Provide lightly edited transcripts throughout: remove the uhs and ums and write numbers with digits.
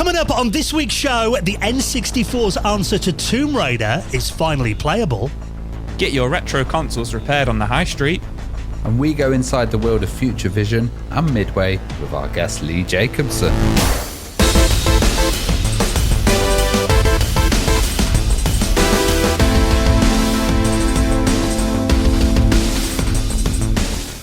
Coming up on this week's show, the N64's answer to Tomb Raider is finally playable. Get your retro consoles repaired on the high street. And we go inside the world of Future Vision and Midway with our guest Lee Jacobson.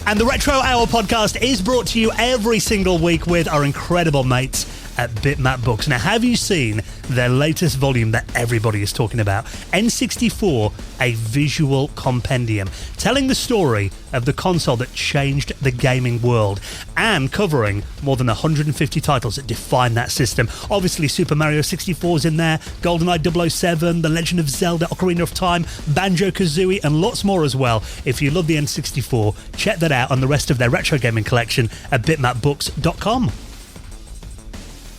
And the Retro Hour podcast is brought to you every single week with our incredible mates at Bitmap Books. Now, have you seen their latest volume that everybody is talking about? N64, a visual compendium, telling the story of the console that changed the gaming world and covering more than 150 titles that define that system. Obviously, Super Mario 64 is in there, GoldenEye 007, The Legend of Zelda, Ocarina of Time, Banjo-Kazooie, and lots more as well. If you love the N64, check that out and the rest of their retro gaming collection at bitmapbooks.com.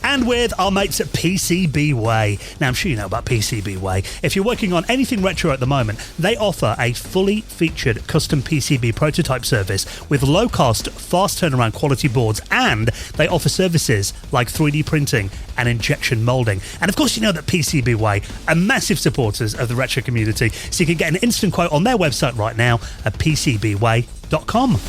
And with our mates at PCBWay. Now, I'm sure you know about PCBWay. If you're working on anything retro at the moment, they offer a fully featured custom PCB prototype service with low-cost, fast turnaround quality boards, and they offer services like 3D printing and injection molding. And of course, you know that PCBWay are massive supporters of the retro community, so you can get an instant quote on their website right now at PCBWay.com.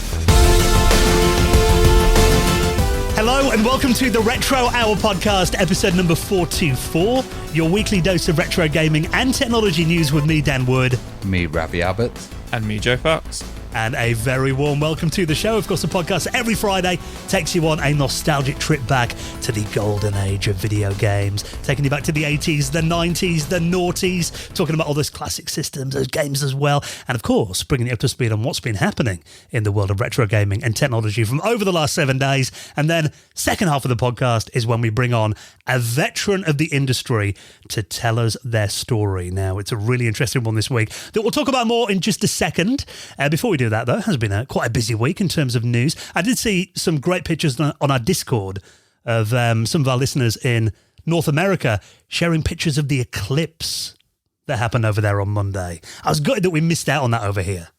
Hello and welcome to the Retro Hour podcast, episode number 424, your weekly dose of retro gaming and technology news with me, Dan Wood. Me, Ravi Abbott. And me, Joe Fox. And a very warm welcome to the show. Of course, the podcast every Friday takes you on a nostalgic trip back to the golden age of video games, taking you back to the 80s, the 90s, the noughties, talking about all those classic systems, those games as well, and of course, bringing you up to speed on what's been happening in the world of retro gaming and technology from over the last 7 days. And then, second half of the podcast is when we bring on a veteran of the industry to tell us their story. Now, it's a really interesting one this week that we'll talk about more in just a second. Before we do that, though, it has been quite a busy week in terms of news. I did see some great pictures on our Discord of some of our listeners in North America sharing pictures of the eclipse that happened over there on Monday. I was gutted that we missed out on that over here.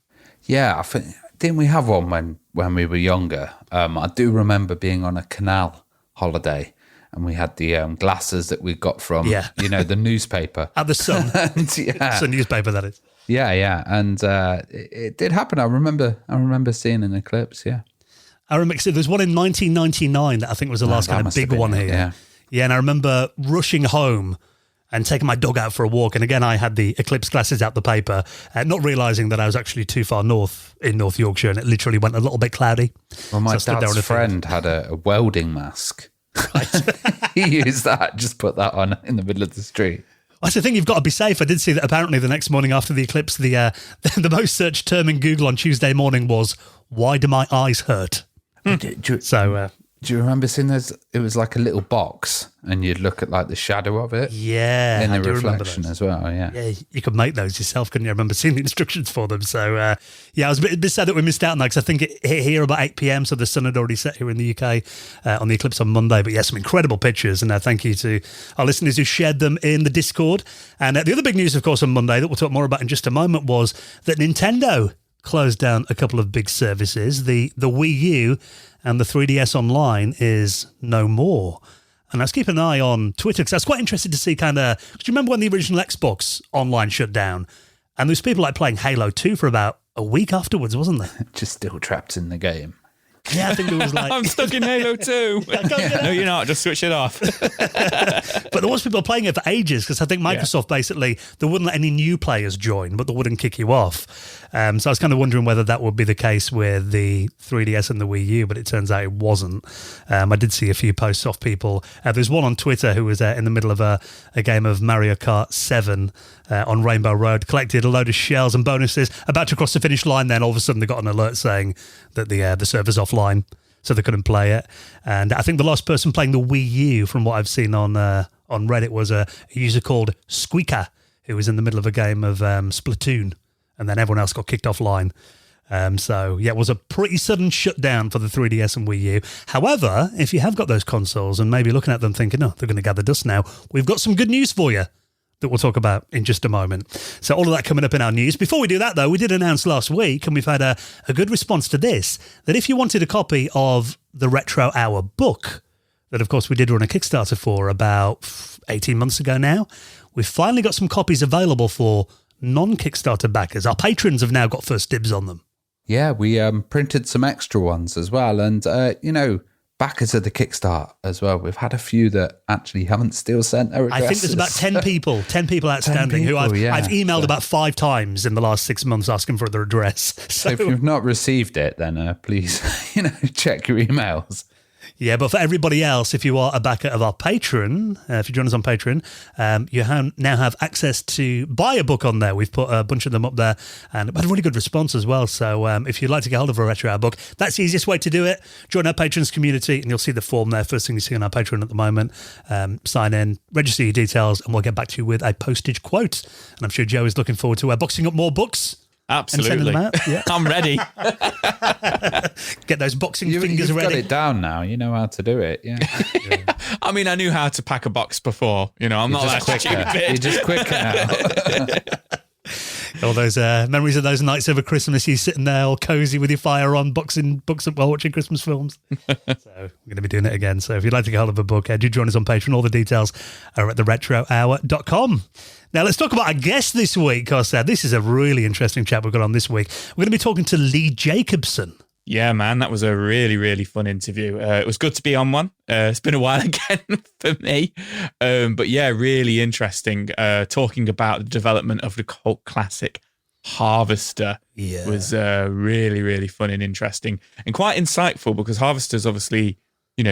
Yeah, I think, didn't we have one when we were younger? I do remember being on a canal holiday and we had the glasses that we got from, the newspaper. At the Sun. Sun newspaper, that is. Yeah, and it did happen. I remember seeing an eclipse. Yeah, I remember. So there's one in 1999 that I think was the last kind of big one here. Yeah, and I remember rushing home and taking my dog out for a walk. And again, I had the eclipse glasses out the paper, not realising that I was actually too far north in North Yorkshire, and it literally went a little bit cloudy. Well, my dad's friend had a welding mask. He used that. Just put that on in the middle of the street. That's the thing, you've got to be safe. I did see that apparently the next morning after the eclipse, the most searched term in Google on Tuesday morning was, "Why do my eyes hurt?" Do you remember seeing those? It was like a little box and you'd look at like the shadow of it. Yeah. In the reflection as well, yeah. Yeah, you could make those yourself, couldn't you? I remember seeing the instructions for them. So, I was a bit sad that we missed out on that because I think it hit here about 8 p.m, so the sun had already set here in the UK on the eclipse on Monday. But yeah, some incredible pictures, and thank you to our listeners who shared them in the Discord. And the other big news, of course, on Monday that we'll talk more about in just a moment was that Nintendo closed down a couple of big services. The Wii U and the 3DS Online is no more. And I was keeping an eye on Twitter because I was quite interested to see do you remember when the original Xbox Online shut down? And there was people like playing Halo 2 for about a week afterwards, wasn't there? Just still trapped in the game. Yeah, I think it was like... I'm stuck in Halo 2. No, you're not. Just switch it off. But there was people playing it for ages because I think Microsoft basically, they wouldn't let any new players join, but they wouldn't kick you off. So I was kind of wondering whether that would be the case with the 3DS and the Wii U, but it turns out it wasn't. I did see a few posts off people. There's one on Twitter who was in the middle of a game of Mario Kart 7 on Rainbow Road, collected a load of shells and bonuses, about to cross the finish line, then all of a sudden they got an alert saying that the server's offline, so they couldn't play it. And I think the last person playing the Wii U, from what I've seen on Reddit, was a user called Squeaker, who was in the middle of a game of Splatoon, and then everyone else got kicked offline. It was a pretty sudden shutdown for the 3DS and Wii U. However, if you have got those consoles and maybe looking at them thinking, oh, they're going to gather dust now, we've got some good news for you that we'll talk about in just a moment. So all of that coming up in our news. Before we do that, though, we did announce last week, and we've had a good response to this, that if you wanted a copy of the Retro Hour book that, of course, we did run a Kickstarter for about 18 months ago now. We've finally got some copies available for non-Kickstarter backers. Our patrons have now got first dibs on them. Yeah, we printed some extra ones as well. And, backers of the Kickstart as well. We've had a few that actually haven't still sent their addresses. I think there's about 10 people outstanding who I've emailed about 5 times in the last 6 months asking for their address. So if you've not received it, then please, check your emails. Yeah, but for everybody else, if you are a backer of our Patreon, if you join us on Patreon, you now have access to buy a book on there. We've put a bunch of them up there and had a really good response as well. So if you'd like to get hold of a Retro Hour book, that's the easiest way to do it. Join our patrons community and you'll see the form there. First thing you see on our Patreon at the moment. Sign in, register your details, and we'll get back to you with a postage quote. And I'm sure Joe is looking forward to boxing up more books. Absolutely. And sending them out. Yeah. I'm ready. Get those boxing fingers you've ready. Got it down now. You know how to do it. Yeah. I mean, I knew how to pack a box before. I'm not that stupid. You're just quicker now. All those memories of those nights over Christmas, you sitting there all cozy with your fire on, boxing books up while watching Christmas films. So we're going to be doing it again. So if you'd like to get hold of a book, do join us on Patreon. All the details are at theretrohour.com. Now, let's talk about our guest this week, because this is a really interesting chat we've got on this week. We're going to be talking to Lee Jacobson. Yeah, man, that was a really, really fun interview. It was good to be on one. It's been a while again for me. But yeah, really interesting. Talking about the development of the cult classic Harvester was really, really fun and interesting and quite insightful, because Harvester is obviously,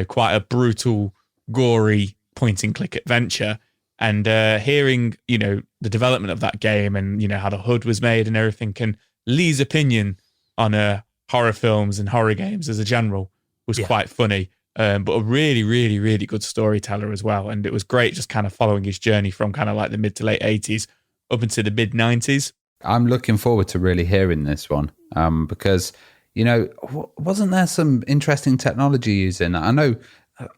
quite a brutal, gory point-and-click adventure. And hearing, the development of that game and, how the HUD was made and everything, and Lee's opinion on horror films and horror games as a general was quite funny, but a really, really, really good storyteller as well. And it was great just kind of following his journey from kind of like the mid to late 80s up into the mid 90s. I'm looking forward to really hearing this one because, wasn't there some interesting technology used in that? I know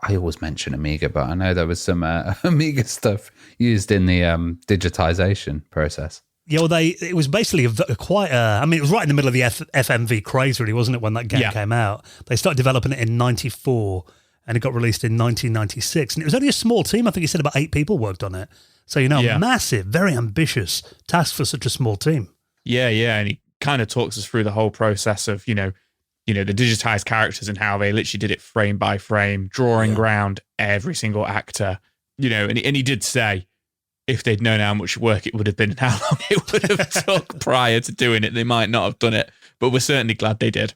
I always mention Amiga, but I know there was some Amiga stuff used in the digitization process. Yeah, well, it was basically it was right in the middle of the FMV craze, really, wasn't it, when that game came out? They started developing it in 94 and it got released in 1996. And it was only a small team. I think he said about 8 people worked on it. So, massive, very ambitious task for such a small team. Yeah. And he kind of talks us through the whole process of, the digitized characters and how they literally did it frame by frame, drawing around every single actor, and he did say, if they'd known how much work it would have been and how long it would have took prior to doing it, they might not have done it. But we're certainly glad they did.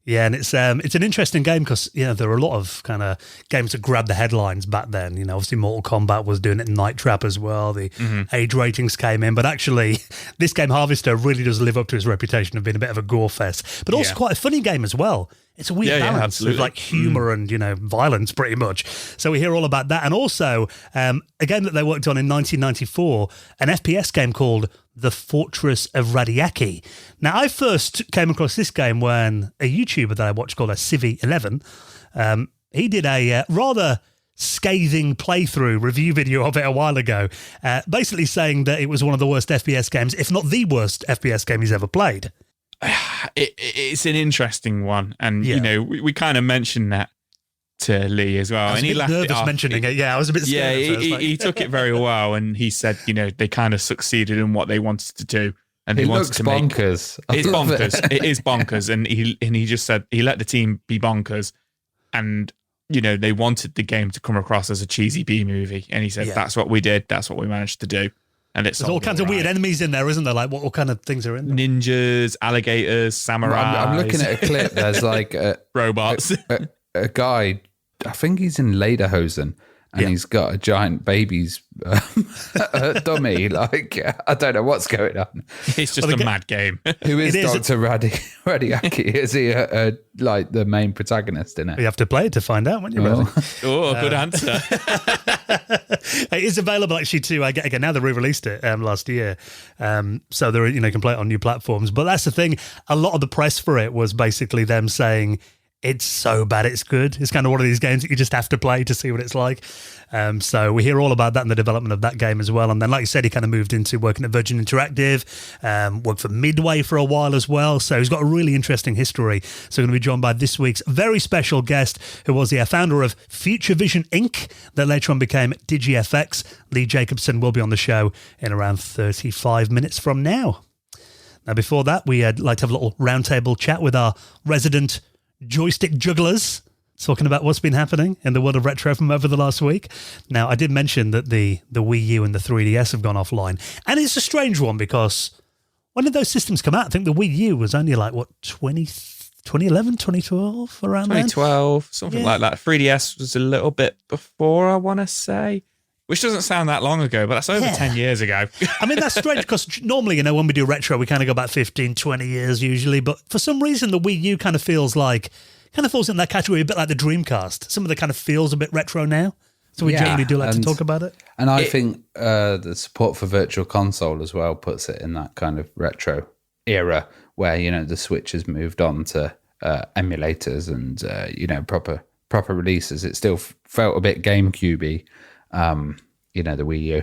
Yeah, and it's an interesting game because, there were a lot of kind of games that grabbed the headlines back then. Obviously Mortal Kombat was doing it in Night Trap as well. The age ratings came in. But actually, this game, Harvester, really does live up to its reputation of being a bit of a gore fest. But also quite a funny game as well. It's a weird balance of like humour and, violence pretty much. So we hear all about that. And also, a game that they worked on in 1994, an FPS game called The Fortress of Radiaki. Now, I first came across this game when a YouTuber that I watched called Civi11, he did a rather scathing playthrough review video of it a while ago, basically saying that it was one of the worst FPS games, if not the worst FPS game he's ever played. It's an interesting one, and we kind of mentioned that to Lee as well, and he laughed it off. Mentioning it. Yeah, I was a bit scared. Yeah, he took it very well, and he said, they kind of succeeded in what they wanted to do, and it looks bonkers. It's bonkers. It is bonkers, and he just said he let the team be bonkers, and they wanted the game to come across as a cheesy B movie, and he said that's what we did, that's what we managed to do. And there's all kinds of weird enemies in there, isn't there? Like, what kind of things are in there? Ninjas, alligators, samurais. I'm looking at a clip. There's like robots. A guy, I think he's in Lederhosen, and he's got a giant baby's dummy. Like, I don't know what's going on. It's just a mad game. Who is Dr. Radiaki? Is he like the main protagonist in it? You have to play it to find out, won't you? Good answer. It is available actually too. Again, now they re-released it last year, so they're you can play it on new platforms. But that's the thing. A lot of the press for it was basically them saying it's so bad it's good. It's kind of one of these games that you just have to play to see what it's like. So we hear all about that and the development of that game as well. And then, like you said, he kind of moved into working at Virgin Interactive, worked for Midway for a while as well. So he's got a really interesting history. So we're going to be joined by this week's very special guest, who was the founder of Future Vision Inc., that later on became DigiFX. Lee Jacobson will be on the show in around 35 minutes from now. Now, before that, we'd like to have a little roundtable chat with our resident joystick jugglers, talking about what's been happening in the world of retro from over the last week. Now, I did mention that the Wii U and the 3DS have gone offline. And it's a strange one because when did those systems come out? I think the Wii U was only like, 2011, 2012, around 2012, something like that. 3DS was a little bit before, I want to say. Which doesn't sound that long ago, but that's over 10 years ago. I mean, that's strange because normally, when we do retro, we kind of go back 15, 20 years usually. But for some reason, the Wii U kind of falls in that category a bit like the Dreamcast. Some of the kind of feels a bit retro now. So we generally do like to talk about it. And I think the support for Virtual Console as well puts it in that kind of retro era where, the Switch has moved on to emulators and, proper releases. It still felt a bit GameCube-y. The Wii U.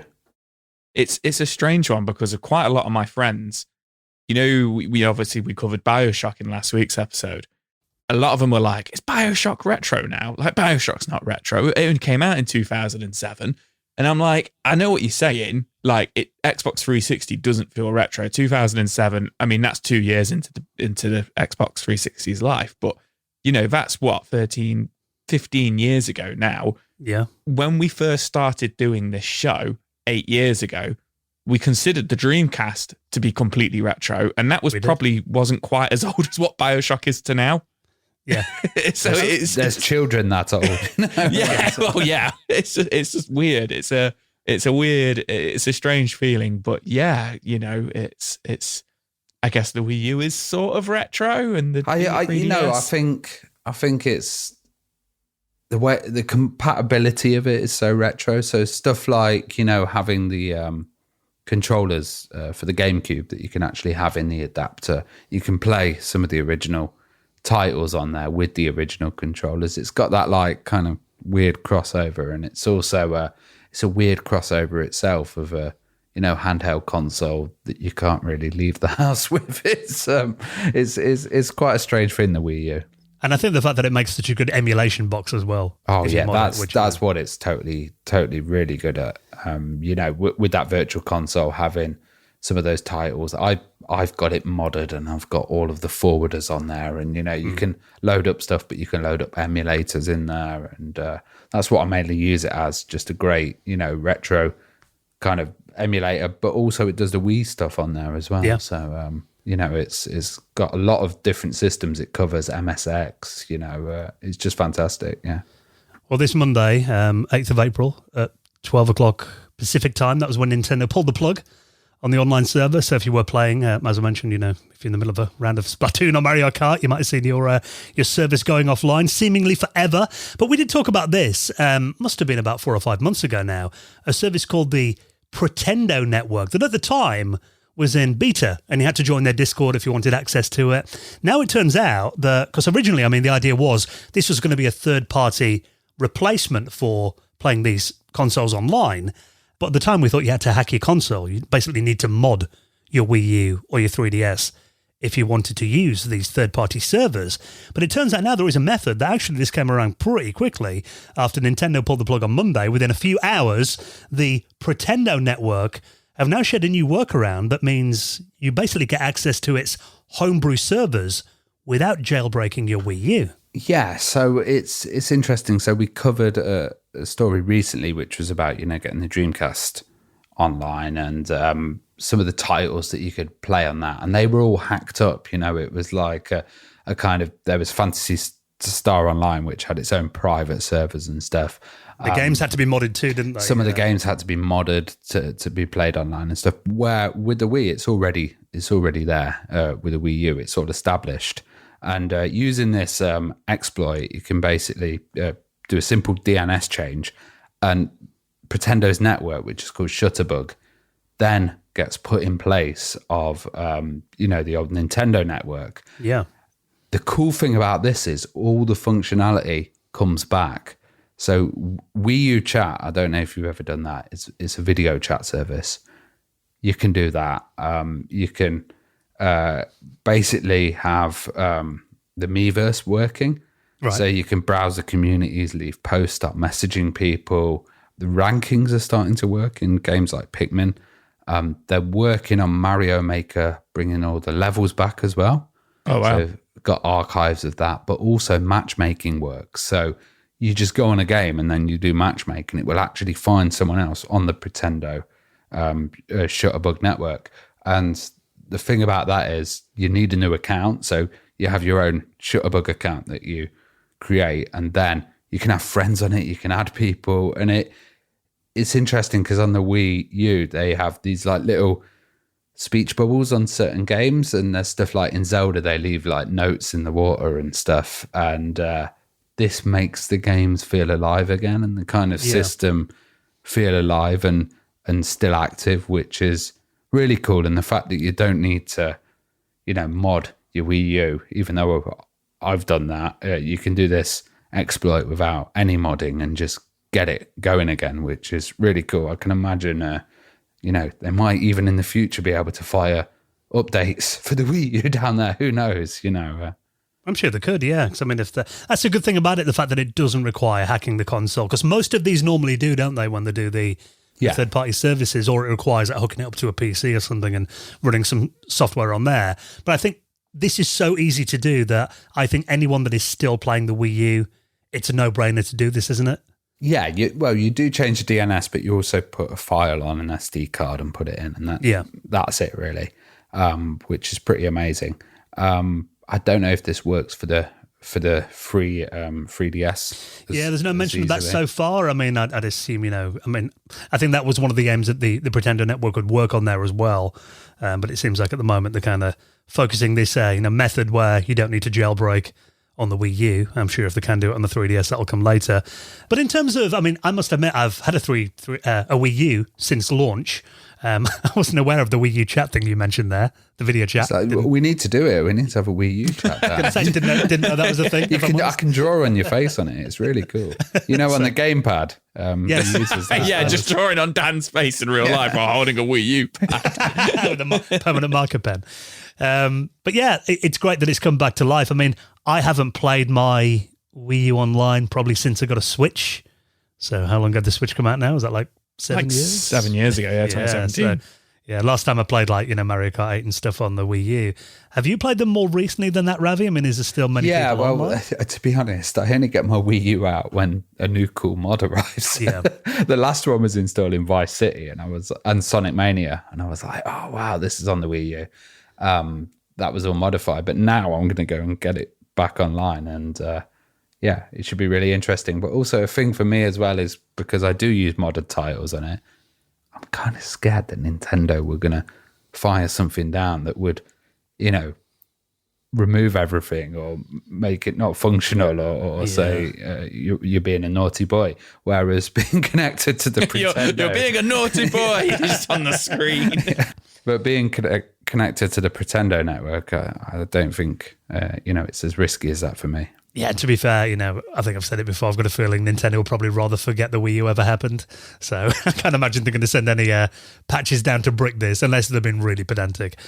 It's a strange one because of quite a lot of my friends. We obviously covered BioShock in last week's episode. A lot of them were like, "Is BioShock retro now?" Like, BioShock's not retro. It only came out in 2007, and I'm like, I know what you're saying. Like, Xbox 360 doesn't feel retro. 2007. I mean, that's 2 years into the Xbox 360's life, but that's what 13, 15 years ago now. Yeah. When we first started doing this show 8 years ago, we considered the Dreamcast to be completely retro, and that wasn't quite as old as what BioShock is to now. Yeah. So there's children that old. Yeah. Well, yeah. It's just weird. It's a strange feeling, but yeah, it's. I guess the Wii U is sort of retro, and the 3DS. I think it's. The way the compatibility of it is so retro. So stuff like, having the controllers for the GameCube that you can actually have in the adapter. You can play some of the original titles on there with the original controllers. It's got that like kind of weird crossover, and it's also it's a weird crossover itself of a handheld console that you can't really leave the house with. It's quite a strange thing, the Wii U. And I think the fact that it makes such a good emulation box as well. Oh yeah, that's what it's totally really good at. With that Virtual Console having some of those titles, I've got it modded and I've got all of the forwarders on there, and you can load up stuff, but you can load up emulators in there, and that's what I mainly use it as, just a great retro kind of emulator. But also it does the Wii stuff on there as well. Yeah. So it's got a lot of different systems. It covers MSX, it's just fantastic. Yeah. Well, this Monday, 8th of April at 12 o'clock Pacific time, that was when Nintendo pulled the plug on the online server. So if you were playing, as I mentioned, if you're in the middle of a round of Splatoon or Mario Kart, you might have seen your service going offline seemingly forever. But we did talk about this, must have been about 4 or 5 months ago now, a service called the Pretendo Network that at the time was in beta, and you had to join their Discord if you wanted access to it. Now it turns out that, because originally, the idea was this was going to be a third-party replacement for playing these consoles online, but at the time we thought you had to hack your console. You basically need to mod your Wii U or your 3DS if you wanted to use these third-party servers. But it turns out now there is a method that actually this came around pretty quickly after Nintendo pulled the plug on Monday. Within a few hours, the Pretendo Network have now shared a new workaround that means you basically get access to its homebrew servers without jailbreaking your Wii U. Yeah, so it's interesting. So we covered a story recently which was about, getting the Dreamcast online and some of the titles that you could play on that. And they were all hacked up. It was like a kind of, there was Phantasy Star Online, which had its own private servers and stuff. The games had to be modded too, didn't they? Some of the games had to be modded to be played online and stuff. Where with the Wii, it's already there. With the Wii U, it's all established. And using this exploit, you can basically do a simple DNS change, and Pretendo's network, which is called Shutterbug, then gets put in place of the old Nintendo network. Yeah. The cool thing about this is all the functionality comes back. So Wii U Chat, I don't know if you've ever done that. It's a video chat service. You can do that. You can basically have the Miiverse working. Right. So you can browse the communities, leave posts, start messaging people. The rankings are starting to work in games like Pikmin. They're working on Mario Maker, bringing all the levels back as well. Oh, wow. So got archives of that, but also matchmaking works. So you just go on a game and then you do matchmaking. It will actually find someone else on the Pretendo Shutterbug network. And the thing about that is you need a new account. So you have your own Shutterbug account that you create, and then you can have friends on it. You can add people, and it's interesting because on the Wii U they have these like little speech bubbles on certain games, and there's stuff like in Zelda they leave like notes in the water and stuff, and this makes the games feel alive again and the kind of system feel alive and still active, which is really cool. And the fact that you don't need to, mod your Wii U, even though I've done that, you can do this exploit without any modding and just get it going again, which is really cool. I can imagine, they might even in the future be able to fire updates for the Wii U down there. Who knows, I'm sure they could, yeah. 'Cause, I mean, that's a good thing about it, the fact that it doesn't require hacking the console, because most of these normally do, don't they, when they do the third-party services, or it requires hooking it up to a PC or something and running some software on there. But I think this is so easy to do that I think anyone that is still playing the Wii U, it's a no-brainer to do this, isn't it? Yeah, you do change the DNS, but you also put a file on an SD card and put it in, and that's it really, which is pretty amazing. I don't know if this works for the free 3DS. There's no mention of that so far. I mean, I'd assume, I think that was one of the games that the Pretendo Network would work on there as well. But it seems like at the moment they're kind of focusing this method where you don't need to jailbreak on the Wii U. I'm sure if they can do it on the 3DS, that'll come later. But in terms of, I must admit, I've had a Wii U since launch. I wasn't aware of the Wii U chat thing you mentioned there, the video chat. We need to do it. We need to have a Wii U chat. Didn't know that was a thing. I can draw on your face on it. It's really cool. On the gamepad. Yes. Just drawing on Dan's face in real life while holding a Wii U with a permanent marker pen. But yeah, it's great that it's come back to life. I mean, I haven't played my Wii U online probably since I got a Switch. So how long ago did the Switch come out now? Was that like 7 years? 7 years ago, 2017. Last time I played Mario Kart 8 and stuff on the Wii U. Have you played them more recently than that, Ravi? I mean, is there still many people online? To be honest, I only get my Wii U out when a new cool mod arrives. Yeah. The last one was installed in Vice City and Sonic Mania, and I was like, oh, wow, this is on the Wii U. That was all modified, but now I'm going to go and get it back online, and it should be really interesting. But also a thing for me as well is because I do use modded titles on it, I'm kind of scared that Nintendo were going to fire something down that would, remove everything or make it not functional or say you're being a naughty boy. Whereas being connected to the Pretendo... you're being a naughty boy just on the screen. But being connected to the Pretendo network, I don't think, it's as risky as that for me. Yeah, to be fair, I think I've said it before, I've got a feeling Nintendo will probably rather forget the Wii U ever happened. So I can't imagine they're going to send any patches down to brick this, unless they've been really pedantic.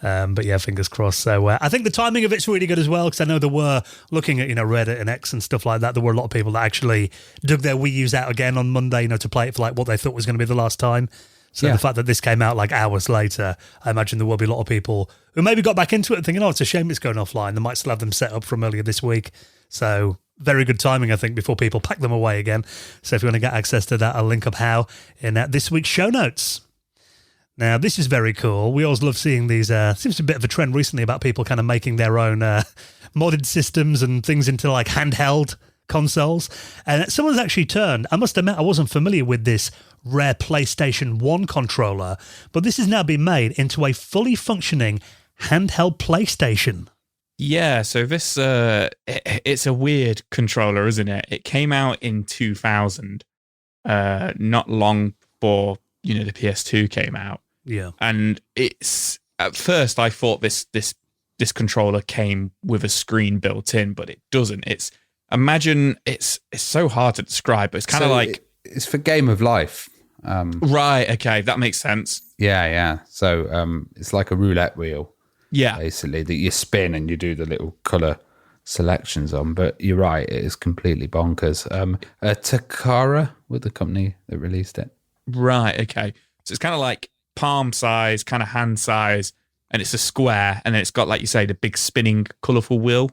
But yeah, fingers crossed. So I think the timing of it's really good as well, because I know there were, looking at, Reddit and X and stuff like that, there were a lot of people that actually dug their Wii U's out again on Monday, to play it for like what they thought was going to be the last time. So the fact that this came out like hours later, I imagine there will be a lot of people who maybe got back into it and thinking, it's a shame it's going offline. They might still have them set up from earlier this week. So very good timing, I think, before people pack them away again. So if you want to get access to that, I'll link up how in this week's show notes. Now, this is very cool. We always love seeing these. Seems to be a bit of a trend recently about people kind of making their own modded systems and things into like handheld consoles. And someone's actually turned, I must admit, I wasn't familiar with this rare PlayStation 1 controller, but this has now been made into a fully functioning handheld PlayStation. Yeah, so this, it's a weird controller, isn't it? It came out in 2000, not long before, the PS2 came out. Yeah. And it's, at first I thought this controller came with a screen built in, but it doesn't. It's imagine it's so hard to describe, but it's kind of like it's for Game of Life. Right. Okay, that makes sense. Yeah. So it's like a roulette wheel, Yeah. basically, that you spin and you do the little color selections on. But you're right, it is completely bonkers. Takara were the company that released it. Right. Okay. So it's kind of like palm size, kind of hand size, and it's a square, and then it's got, like you say, the big spinning, colourful wheel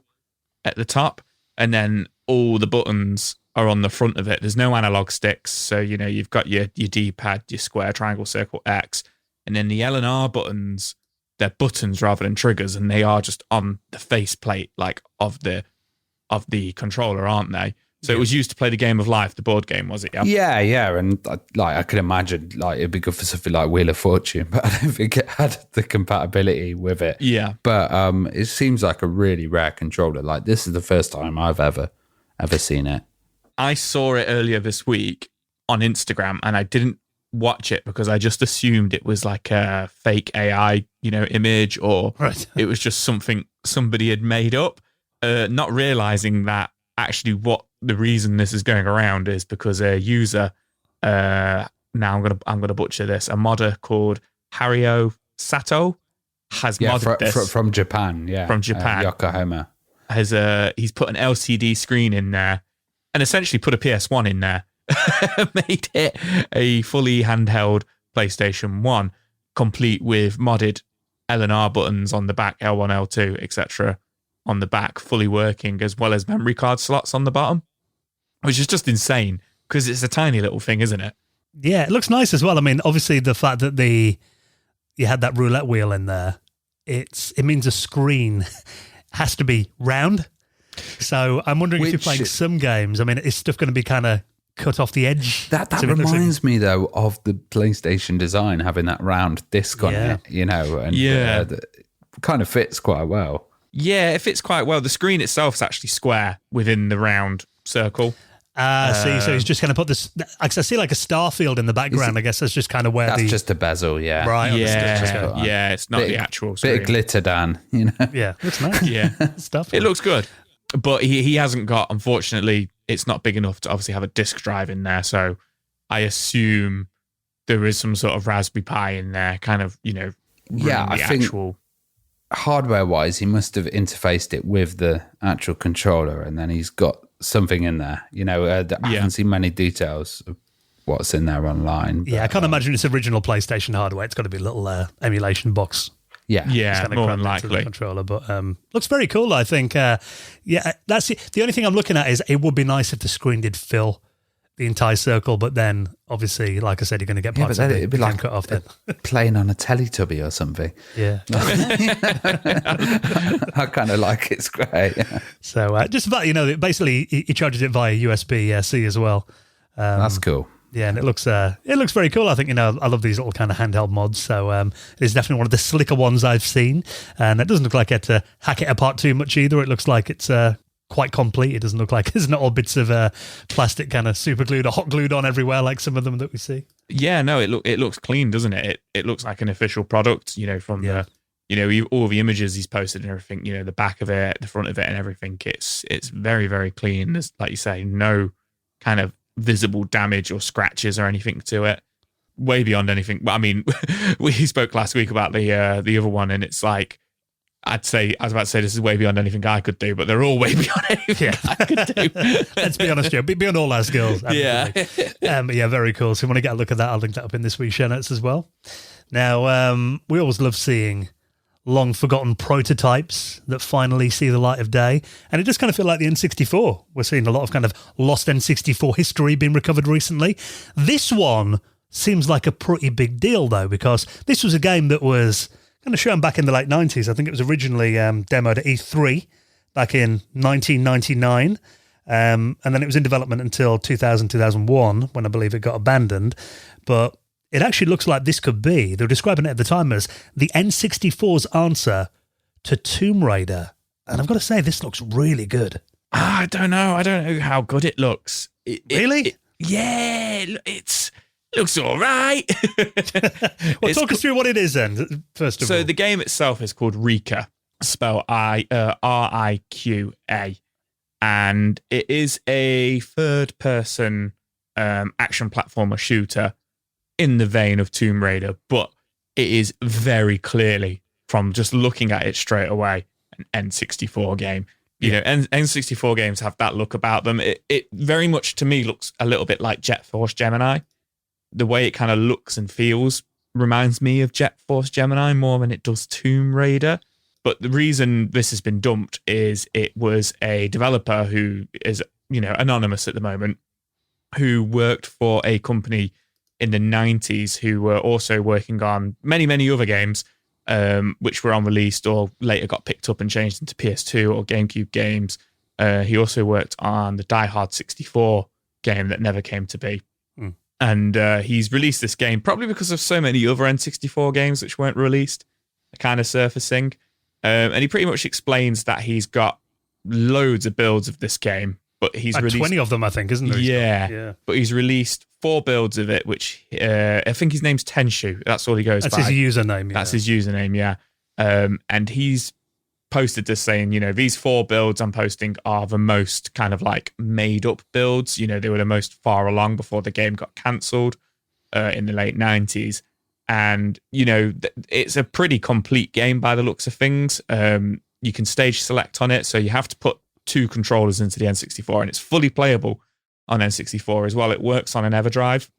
at the top, and then all the buttons are on the front of it. There's no analog sticks, so you've got your D-pad, your square, triangle, circle, X, and then the L and R buttons. They're buttons rather than triggers, and they are just on the faceplate, like of the controller, aren't they? So it was used to play the Game of Life, the board game, was it? Yeah, and I could imagine it'd be good for something like Wheel of Fortune, but I don't think it had the compatibility with it. Yeah, but it seems like a really rare controller. Like, this is the first time I've ever seen it. I saw it earlier this week on Instagram, and I didn't watch it because I just assumed it was like a fake AI, image, or it was just something somebody had made up, not realizing that actually what the reason this is going around is because a user, now I'm gonna butcher this, a modder called Hario Sato has modded this from Japan. Yeah, from Japan, Yokohama. He's put an LCD screen in there and essentially put a PS1 in there, made it a fully handheld PlayStation 1, complete with modded L&R buttons on the back, L1, L2, etc. on the back, fully working, as well as memory card slots on the bottom, which is just insane because it's a tiny little thing, isn't it? Yeah, it looks nice as well. I mean, obviously the fact that you had that roulette wheel in there, it means a screen has to be round. So I'm wondering if you're playing some games, I mean, is stuff going to be kind of cut off the edge? That reminds me, though, of the PlayStation design, having that round disc on it, and kind of fits quite well. Yeah, it fits quite well. The screen itself is actually square within the round circle. So he's just going to put this. I see like a star field in the background. I guess that's just kind of where that's just a bezel. Yeah, right. Yeah, it's not the actual screen. Bit of glitter, Dan. Yeah, looks nice. Yeah, stuff. It looks good, but he hasn't got. Unfortunately, it's not big enough to obviously have a disk drive in there. So I assume there is some sort of Raspberry Pi in there, kind of I think hardware-wise, he must have interfaced it with the actual controller, and then he's got something in there. I haven't seen many details of what's in there online. But, I can't imagine it's original PlayStation hardware. It's got to be a little emulation box. Yeah, more than likely. The controller, but looks very cool. I think. That's it. The only thing I'm looking at is it would be nice if the screen did fill the entire circle, but then obviously, like I said, you're going to get parts of it'd be like cut off. Then playing on a Teletubby or something. Yeah, I kind of like it. It's great. So just about basically he charges it via USB-C as well. That's cool. Yeah, and it looks very cool. I think I love these little kind of handheld mods. So it is definitely one of the slicker ones I've seen, and it doesn't look like it hack it apart too much either. It looks like it's quite complete. It doesn't look like there's not all bits of plastic kind of super glued or hot glued on everywhere like some of them that we see. Yeah, no, it looks clean, doesn't it? It looks like an official product. From the all the images he's posted and everything. The back of it, the front of it, and everything. It's very, very clean. There's, like you say, no kind of visible damage or scratches or anything to it, way beyond anything. But I mean, we spoke last week about the other one, and it's like I was about to say this is way beyond anything I could do, but they're all way beyond anything I could do. Let's be honest, Joe, beyond all our skills. Yeah. But yeah, very cool. So if you want to get a look at that, I'll link that up in this week's show notes as well. Now, we always love seeing long forgotten prototypes that finally see the light of day. And it does kind of feel like the N64. We're seeing a lot of kind of lost N64 history being recovered recently. This one seems like a pretty big deal, though, because this was a game that was kind of shown back in the late 90s. I think it was originally demoed at E3 back in 1999. And then it was in development until 2000, 2001, when I believe it got abandoned. But it actually looks like this could be, they were describing it at the time as the N64's answer to Tomb Raider. And I've got to say, this looks really good. I don't know how good it looks. Really? It looks all right. Well, talk us through what it is then, first of all. So the game itself is called Riqa, spelled Riqa. and it is a third-person action platformer shooter in the vein of Tomb Raider, but it is very clearly, from just looking at it straight away, an N64 game. You know, N64 games have that look about them. It very much, to me, looks a little bit like Jet Force Gemini. The way it kind of looks and feels reminds me of Jet Force Gemini more than it does Tomb Raider. But the reason this has been dumped is it was a developer who is, you know, anonymous at the moment, who worked for a company in the 90s who were also working on many, many other games, which were unreleased or later got picked up and changed into PS2 or GameCube games. He also worked on the Die Hard 64 game that never came to be. And he's released this game probably because of so many other N64 games which weren't released, kind of surfacing. And he pretty much explains that he's got loads of builds of this game, but he's like released 20 of them, I think, isn't there? Yeah. But he's released 4 builds of it, which I think his name's Tenshu. That's all he goes by. That's his username. That's his username, yeah. And he's posted this saying, you know, these 4 builds I'm posting are the most kind of like made up builds. You know, they were the most far along before the game got cancelled in the late 90s. And, you know, it's a pretty complete game by the looks of things. You can stage select on it. So you have to put 2 controllers into the N64, and it's fully playable on N64 as well. It works on an EverDrive.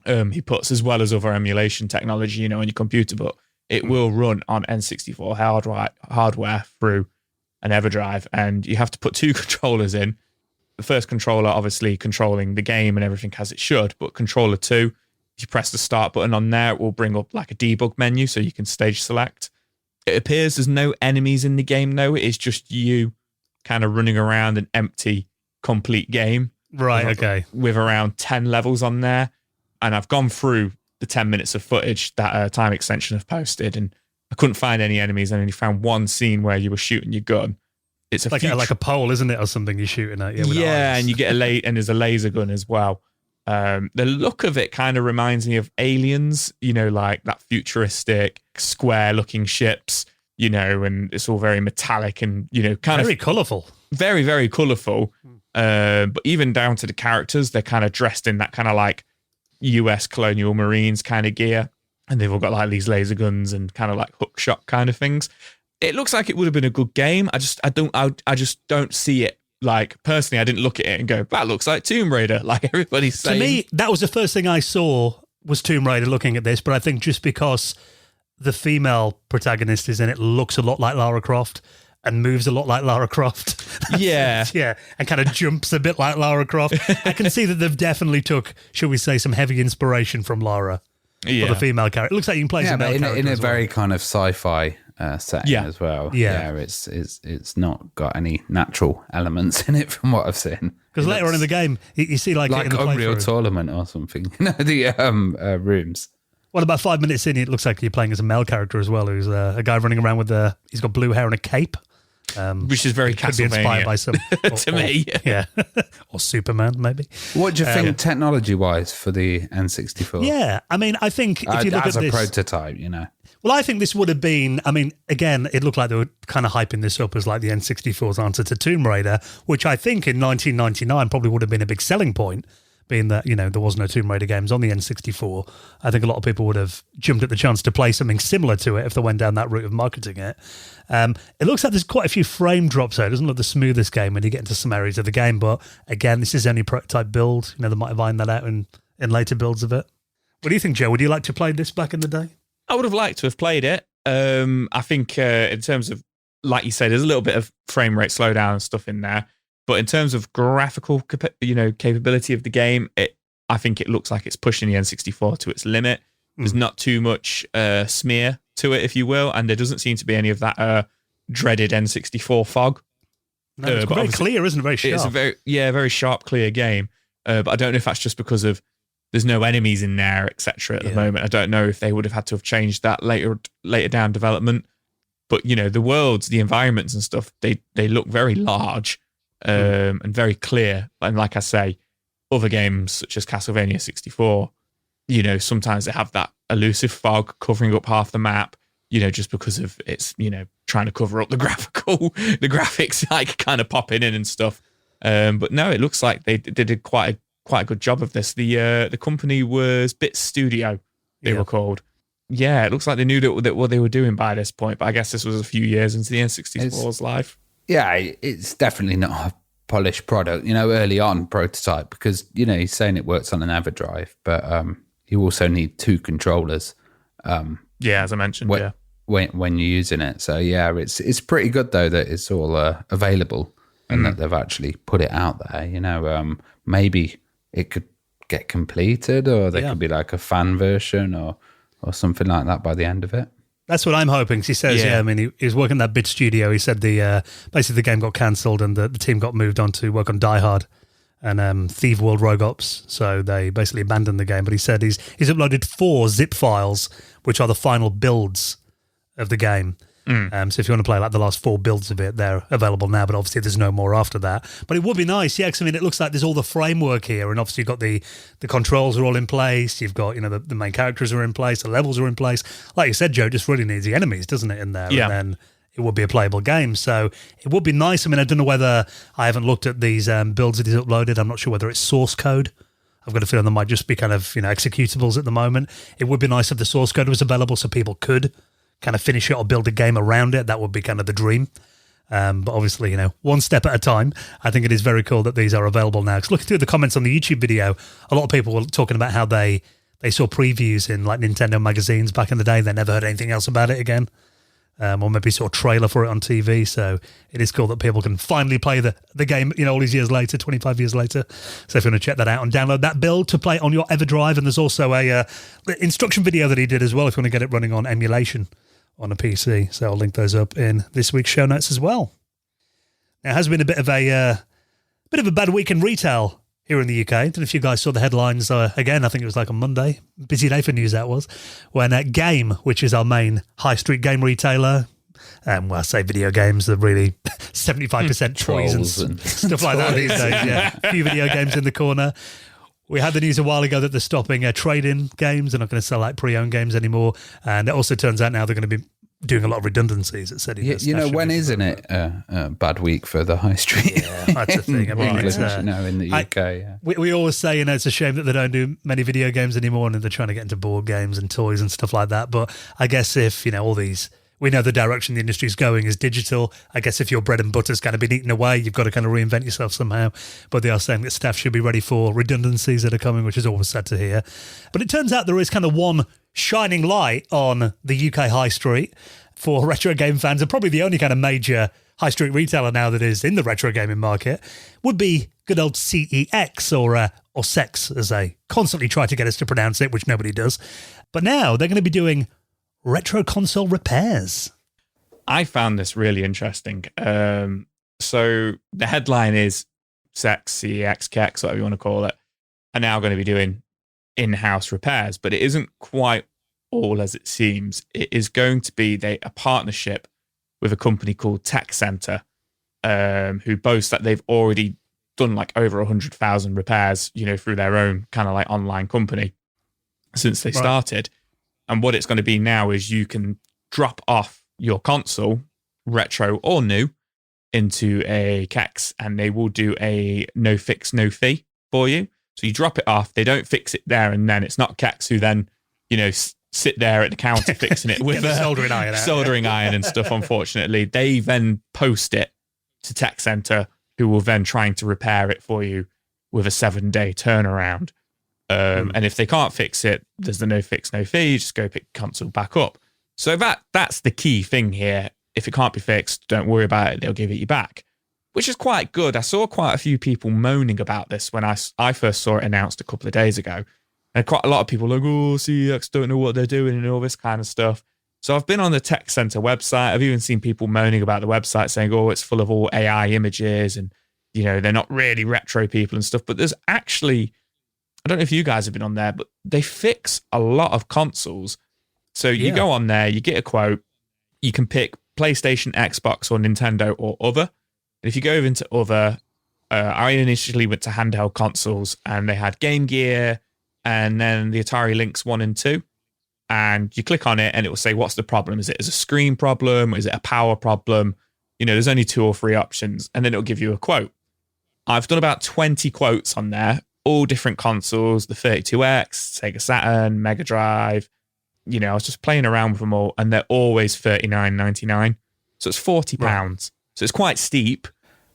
He puts, as well as other emulation technology, you know, on your computer, but it will run on N64 hardware through an EverDrive, and you have to put 2 controllers in. The first controller, obviously, controlling the game and everything as it should, but controller 2, if you press the start button on there, it will bring up like a debug menu so you can stage select. It appears there's no enemies in the game, though. It is just you kind of running around an empty, complete game. Right, okay. With around 10 levels on there. And I've gone through the 10 minutes of footage that Time Extension have posted, and I couldn't find any enemies. I only found one scene where you were shooting your gun. It's a like a pole, isn't it, or something you're shooting at? Yeah, and you get and there's a laser gun as well. The look of it kind of reminds me of Aliens, you know, like that futuristic, square-looking ships, you know, and it's all very metallic and, you know, kind of very colourful. Very, very colourful. But even down to the characters, they're kind of dressed in that kind of like US Colonial Marines kind of gear, and they've all got like these laser guns and kind of like hook shot kind of things. It looks like it would have been a good game. I just don't see it. Like, personally, I didn't look at it and go, that looks like Tomb Raider, like everybody's saying. To me, that was the first thing I saw was Tomb Raider looking at this, but I think just because the female protagonist is in it looks a lot like Lara Croft and moves a lot like Lara Croft. Yeah. Yeah, and kind of jumps a bit like Lara Croft. I can see that they've definitely took, shall we say, some heavy inspiration from Lara for the female character. It looks like you can play some male character in a as very well. kind of sci-fi setting as well. Yeah. It's not got any natural elements in it from what I've seen. Because later on in the game, you see like in the Unreal playthrough. Tournament or something. You know, the rooms. Well, about 5 minutes in, it looks like you're playing as a male character as well, who's a guy running around with he's got blue hair and a cape. Which is very could be inspired by some to me. Yeah. Or Superman, maybe. What do you think technology-wise for the N64? Yeah, I mean, I think if you look as at a this... prototype, you know. Well, I think this would have been, I mean, again, it looked like they were kind of hyping this up as like the N64's answer to Tomb Raider, which I think in 1999 probably would have been a big selling point, being that, you know, there was no Tomb Raider games on the N64. I think a lot of people would have jumped at the chance to play something similar to it if they went down that route of marketing it. It looks like there's quite a few frame drops there. It doesn't look the smoothest game when you get into some areas of the game, but again, this is only prototype build. You know, they might have ironed that out in later builds of it. What do you think, Joe? Would you like to play this back in the day? I would have liked to have played it. I think in terms of, like you say, there's a little bit of frame rate slowdown and stuff in there. But in terms of graphical, capability of the game, I think it looks like it's pushing the N64 to its limit. There's not too much smear to it, if you will, and there doesn't seem to be any of that dreaded N64 fog. No, it's very clear, isn't it? Very sharp. It's a very sharp, clear game. But I don't know if that's just because of there's no enemies in there, etc. At the moment. I don't know if they would have had to have changed that later down development. But you know, the worlds, the environments and stuff, they look very large and very clear. And like I say, other games such as Castlevania 64, you know, sometimes they have that elusive fog covering up half the map. You know, just because of it's, you know, trying to cover up the graphics like kind of popping in and stuff. But no, it looks like they did quite a good job of this. The company was Bit Studio, they were called. Yeah, it looks like they knew that what they were doing by this point, but I guess this was a few years into the N64's life. Yeah, it's definitely not a polished product, early on prototype, because, he's saying it works on an EverDrive, but you also need 2 controllers. As I mentioned, when you're using it. So yeah, it's pretty good though that it's all available and that they've actually put it out there. Maybe it could get completed, or there could be like a fan version or something like that by the end of it. That's what I'm hoping. He says, I mean, he was working at Bit Studio. He said basically the game got cancelled and the team got moved on to work on Die Hard and Thief World Rogue Ops. So they basically abandoned the game. But he said he's uploaded 4 zip files, which are the final builds of the game. So if you want to play like the last 4 builds of it, they're available now, but obviously there's no more after that. But it would be nice, because I mean, it looks like there's all the framework here, and obviously you've got the controls are all in place, you've got, the main characters are in place, the levels are in place. Like you said, Joe, it just really needs the enemies, doesn't it, in there? Yeah. And then it would be a playable game. So it would be nice. I mean, I don't know whether, I haven't looked at these builds that he's uploaded. I'm not sure whether it's source code. I've got a feeling there might just be kind of, executables at the moment. It would be nice if the source code was available so people could kind of finish it or build a game around it. That would be kind of the dream. But obviously, one step at a time. I think it is very cool that these are available now. Because looking through the comments on the YouTube video, a lot of people were talking about how they saw previews in like Nintendo magazines back in the day. They never heard anything else about it again. Or maybe saw a trailer for it on TV. So it is cool that people can finally play the game, all these years later, 25 years later. So if you want to check that out and download that build to play on your EverDrive, and there's also a instruction video that he did as well if you want to get it running on emulation on a PC. So I'll link those up in this week's show notes as well. Now, it has been a bit of a bad week in retail here in the UK. I don't know if you guys saw the headlines again. I think it was like on Monday. Busy day for news that was. When Game, which is our main high street game retailer, I say video games, they're really 75% toys and stuff like that these days. Yeah, a few video games in the corner. We had the news a while ago that they're stopping trade-in games. They're not going to sell like pre-owned games anymore. And it also turns out now they're going to be doing a lot of redundancies. It said, when isn't it a bad week for the high street? Yeah, that's the thing. I mean, in the UK. We always say, it's a shame that they don't do many video games anymore, and they're trying to get into board games and toys and stuff like that. But I guess if, all these, we know the direction the industry is going is digital. I guess if your bread and butter's kind of been eaten away, you've got to kind of reinvent yourself somehow. But they are saying that staff should be ready for redundancies that are coming, which is always sad to hear. But it turns out there is kind of one shining light on the UK high street for retro game fans, and probably the only kind of major high street retailer now that is in the retro gaming market would be good old CEX or Sex, as they constantly try to get us to pronounce it, which nobody does. But now they're going to be doing retro console repairs. I found this really interesting. So the headline is Sex, CEX, Kex, whatever you want to call it, are now going to be doing in-house repairs, but it isn't quite all as it seems. It is going to be a partnership with a company called Tech Center, who boast that they've already done like over 100,000 repairs, through their own kind of like online company since they started. And what it's going to be now is you can drop off your console, retro or new, into a Kex, and they will do a no fix, no fee for you. So you drop it off, they don't fix it there and then. It's not Kex who then, sit there at the counter fixing it with a soldering iron and stuff, unfortunately. They then post it to Tech Center, who will then trying to repair it for you with a 7-day turnaround. And if they can't fix it, there's the no fix, no fee. You just go pick the console back up. So that's the key thing here. If it can't be fixed, don't worry about it. They'll give it you back, which is quite good. I saw quite a few people moaning about this when I first saw it announced a couple of days ago. And quite a lot of people like, oh, CEX don't know what they're doing and all this kind of stuff. So I've been on the Tech Center website. I've even seen people moaning about the website saying, oh, it's full of all AI images and, they're not really retro people and stuff. But there's actually, I don't know if you guys have been on there, but they fix a lot of consoles. So you go on there, you get a quote, you can pick PlayStation, Xbox, or Nintendo, or other. And if you go over into other, I initially went to handheld consoles, and they had Game Gear, and then the Atari Lynx 1 and 2. And you click on it, and it will say, what's the problem? Is it a screen problem? Is it a power problem? There's only 2 or 3 options, and then it'll give you a quote. I've done about 20 quotes on there, all different consoles, the 32X, Sega Saturn, Mega Drive. You know, I was just playing around with them all, and they're always $39.99. So it's £40. Right. So it's quite steep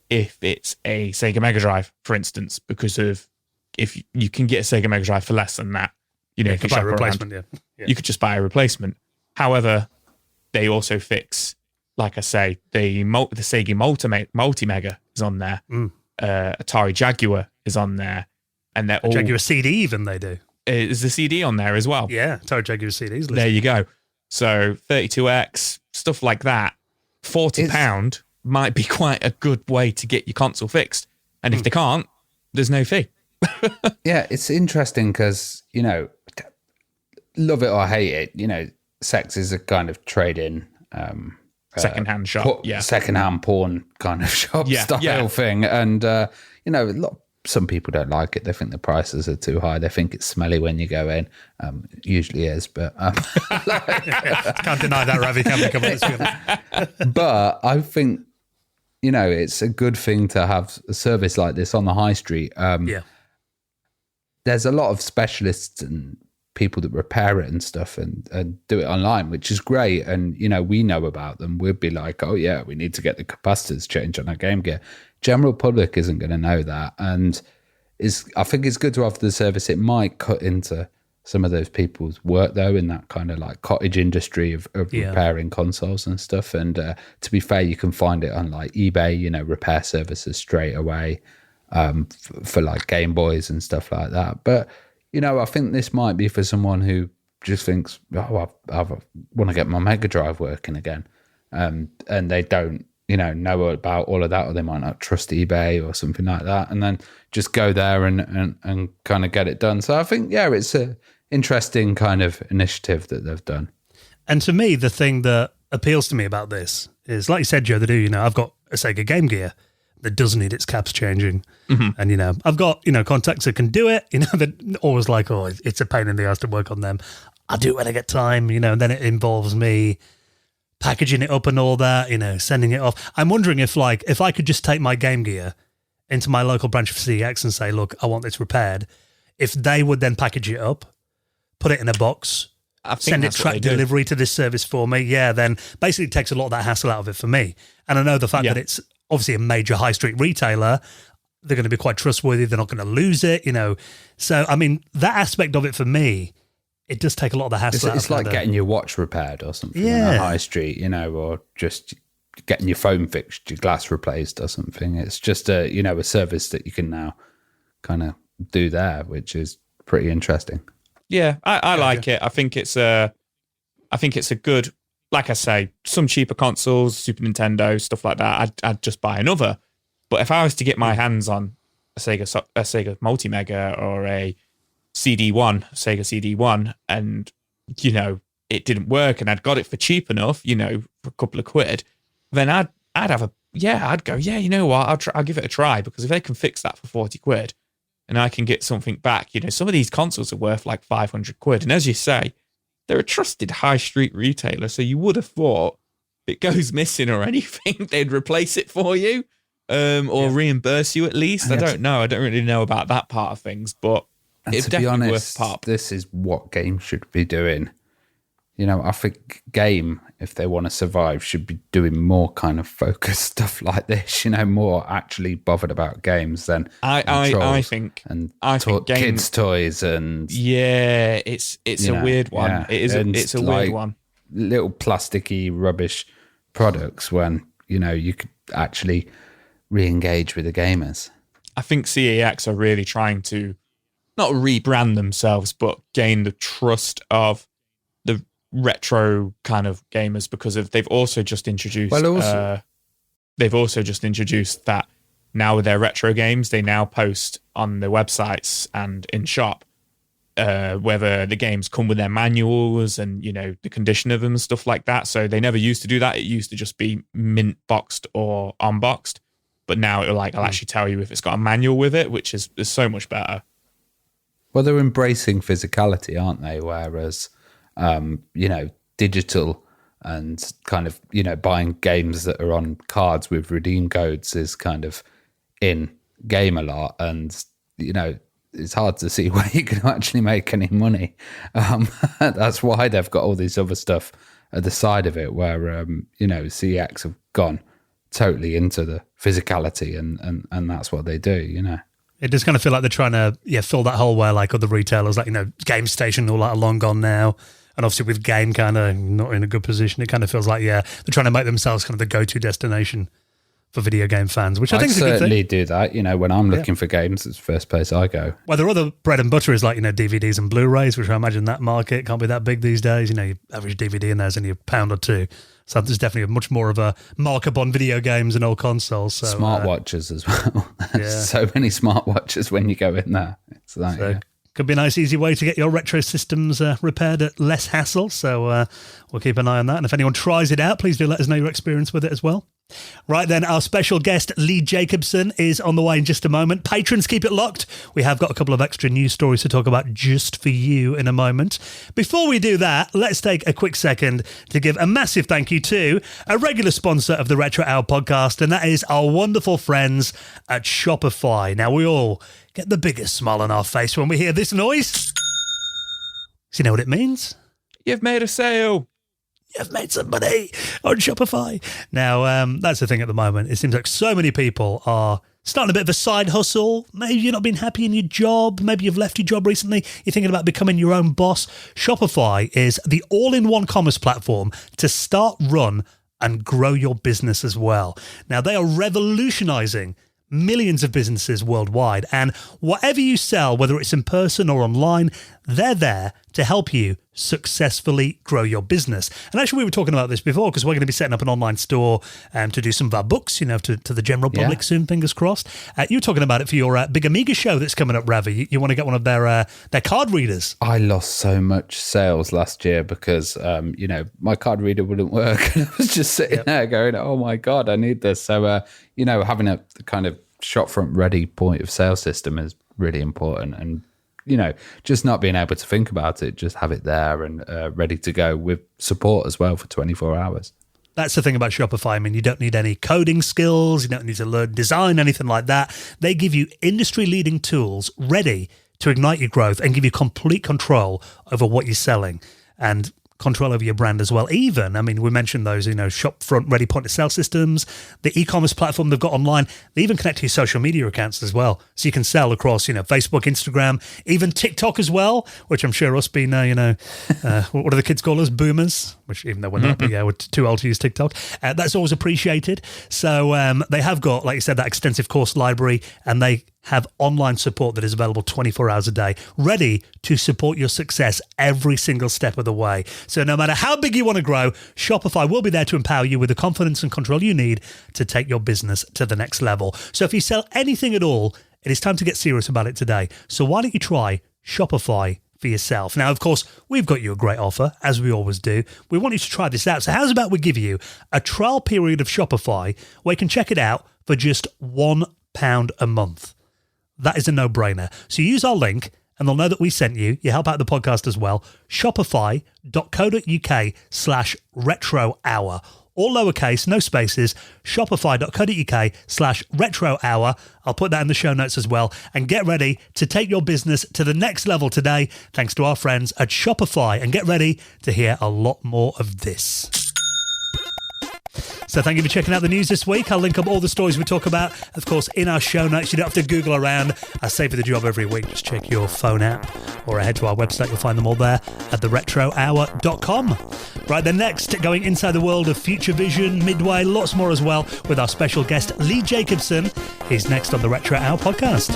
if it's a Sega Mega Drive, for instance, because of if you can get a Sega Mega Drive for less than that. You know, you could buy a replacement, you could just buy a replacement. However, they also fix, like I say, the Sega Multi-Mega is on there. Atari Jaguar is on there. And they're all... Jaguar CD even they do. Is the CD on there as well? Yeah, Atari Jaguar CDs. There you go. So 32X, stuff like that. £40 might be quite a good way to get your console fixed. And if they can't, there's no fee. Yeah, it's interesting because, you know, love it or hate it, you know, sex is a kind of trade-in. Second-hand shop, second-hand porn kind of shop style thing. And, you know, some people don't like it. They think the prices are too high. They think it's smelly when you go in. It usually is, but... Can't deny that, Ravi. Can we come on? But I think, you know, it's a good thing to have a service like this on the high street. There's a lot of specialists and people that repair it and stuff and do it online, which is great. And, you know, we know about them. We'd be like, oh, yeah, we need to get the capacitors changed on our Game Gear. General public isn't going to know that. And I think it's good to offer the service. It might cut into some of those people's work, though, in that kind of like cottage industry of repairing consoles and stuff. And to be fair, you can find it on like eBay, you know, repair services straight away for like Game Boys and stuff like that. But, you know, I think this might be for someone who just thinks, oh, I want to get my Mega Drive working again. And they don't, you know about all of that, or they might not trust eBay or something like that, and then just go there and kind of get it done. So I think, yeah, it's a interesting kind of initiative that they've done. And to me, the thing that appeals to me about this is, like you said, Joe, they do, you know, I've got a Sega Game Gear that does need its caps changing. And, you know, I've got, you know, contacts that can do it, you know, that always like, oh, it's a pain in the ass to work on them. I'll do it when I get time, you know, and then it involves me packaging it up and all that, you know, sending it off. I'm wondering if I could just take my Game Gear into my local branch of CX and say, look, I want this repaired. If they would then package it up, put it in a box, send it track delivery to this service for me, then basically it takes a lot of that hassle out of it for me. And I know the fact that it's obviously a major high street retailer, they're going to be quite trustworthy. They're not going to lose it, you know. So, I mean, that aspect of it for me, it does take a lot of the hassle out. It's like getting your watch repaired or something on a high street, you know, or just getting your phone fixed, your glass replaced or something. It's just a service that you can now kind of do there, which is pretty interesting. Yeah, I like it. I think it's a good, like I say, some cheaper consoles, Super Nintendo, stuff like that, I'd just buy another. But if I was to get my hands on a Sega Multi-Mega or a Sega CD1, and, you know, it didn't work and I'd got it for cheap enough, you know, for a couple of quid, then I'd go, you know what, I'll give it a try, because if they can fix that for 40 quid and I can get something back, you know, some of these consoles are worth like 500 quid. And as you say, they're a trusted high street retailer. So you would have thought if it goes missing or anything, they'd replace it for you, or reimburse you at least. I don't know. I don't really know about that part of things, but it's definitely worth a pop. This is what games should be doing. You know, I think Game, if they want to survive, should be doing more kind of focused stuff like this. You know, more actually bothered about games than I think kids' toys and it's a weird one. Yeah. It's a weird one. Little plasticky rubbish products when, you know, you could actually re-engage with the gamers. I think CEX are really trying to not rebrand themselves, but gain the trust of the retro kind of gamers, because they've also just introduced that now with their retro games, they now post on their websites and in shop whether the games come with their manuals and, you know, the condition of them and stuff like that. So they never used to do that. It used to just be mint boxed or unboxed, but now I'll actually tell you if it's got a manual with it, which is so much better. Well, they're embracing physicality, aren't they? Whereas, you know, digital and kind of, you know, buying games that are on cards with redeem codes is kind of in game a lot, and it's hard to see where you can actually make any money. That's why they've got all this other stuff at the side of it, where CX have gone totally into the physicality, and that's what they do. It does kind of feel like they're trying to fill that hole where like other retailers, like Game Station, all that are long gone now. And obviously with Game kind of not in a good position, it kind of feels like, they're trying to make themselves kind of the go-to destination for video game fans, which I think is a good thing. I certainly do that. When I'm looking for games, it's the first place I go. Well, their other bread and butter is like, DVDs and Blu-rays, which I imagine that market can't be that big these days. Your average DVD in there is only £1 or £2. So there's definitely much more of a markup on video games and old consoles. So, smartwatches as well. There's so many smartwatches when you go in there. It's like, could be a nice, easy way to get your retro systems repaired at less hassle. So we'll keep an eye on that. And if anyone tries it out, please do let us know your experience with it as well. Right then, our special guest, Lee Jacobson, is on the way in just a moment. Patrons, keep it locked. We have got a couple of extra news stories to talk about just for you in a moment. Before we do that, let's take a quick second to give a massive thank you to a regular sponsor of the Retro Hour podcast, and that is our wonderful friends at Shopify. Now, we all get the biggest smile on our face when we hear this noise. So you know what it means? You've made a sale. You've made some money on Shopify. Now, that's the thing at the moment. It seems like so many people are starting a bit of a side hustle. Maybe you're not being happy in your job. Maybe you've left your job recently. You're thinking about becoming your own boss. Shopify is the all-in-one commerce platform to start, run, and grow your business as well. Now, they are revolutionizing millions of businesses worldwide. And whatever you sell, whether it's in person or online, they're there to help you successfully grow your business. And actually, we were talking about this before because we're going to be setting up an online store to do some of our books, to the general public soon, fingers crossed. You were talking about it for your Big Amiga show that's coming up, Ravi. You want to get one of their card readers. I lost so much sales last year because, my card reader wouldn't work. And I was just sitting there going, oh my God, I need this. So, having a kind of shopfront ready point of sale system is really important. And just not being able to think about it, just have it there and ready to go with support as well for 24 hours. That's the thing about Shopify. I mean, you don't need any coding skills. You don't need to learn design, anything like that. They give you industry-leading tools ready to ignite your growth and give you complete control over what you're selling and control over your brand as well. Even, we mentioned those, shop front ready point of sale systems, the e-commerce platform they've got online. They even connect to your social media accounts as well. So you can sell across, Facebook, Instagram, even TikTok as well, which I'm sure us being, what do the kids call us? Boomers, which even though we're not, but we're too old to use TikTok. That's always appreciated. So they have got, like you said, that extensive course library, and they have online support that is available 24 hours a day, ready to support your success every single step of the way. So no matter how big you want to grow, Shopify will be there to empower you with the confidence and control you need to take your business to the next level. So if you sell anything at all, it is time to get serious about it today. So why don't you try Shopify for yourself? Now, of course, we've got you a great offer, as we always do. We want you to try this out. So how's about we give you a trial period of Shopify where you can check it out for just £1 a month. That is a no-brainer. So use our link and they'll know that we sent you. You help out the podcast as well. Shopify.co.uk/retro hour. All lowercase, no spaces. Shopify.co.uk/retro hour. I'll put that in the show notes as well. And get ready to take your business to the next level today, thanks to our friends at Shopify. And get ready to hear a lot more of this. So thank you for checking out the news this week. I'll link up all the stories we talk about, of course, in our show notes. You don't have to Google around. I say for the job every week, just check your phone app or head to our website. You'll find them all there at theretrohour.com. Right then, next, going inside the world of Future Vision, Midway, lots more as well, with our special guest, Lee Jacobson. He's next on the Retro Hour podcast.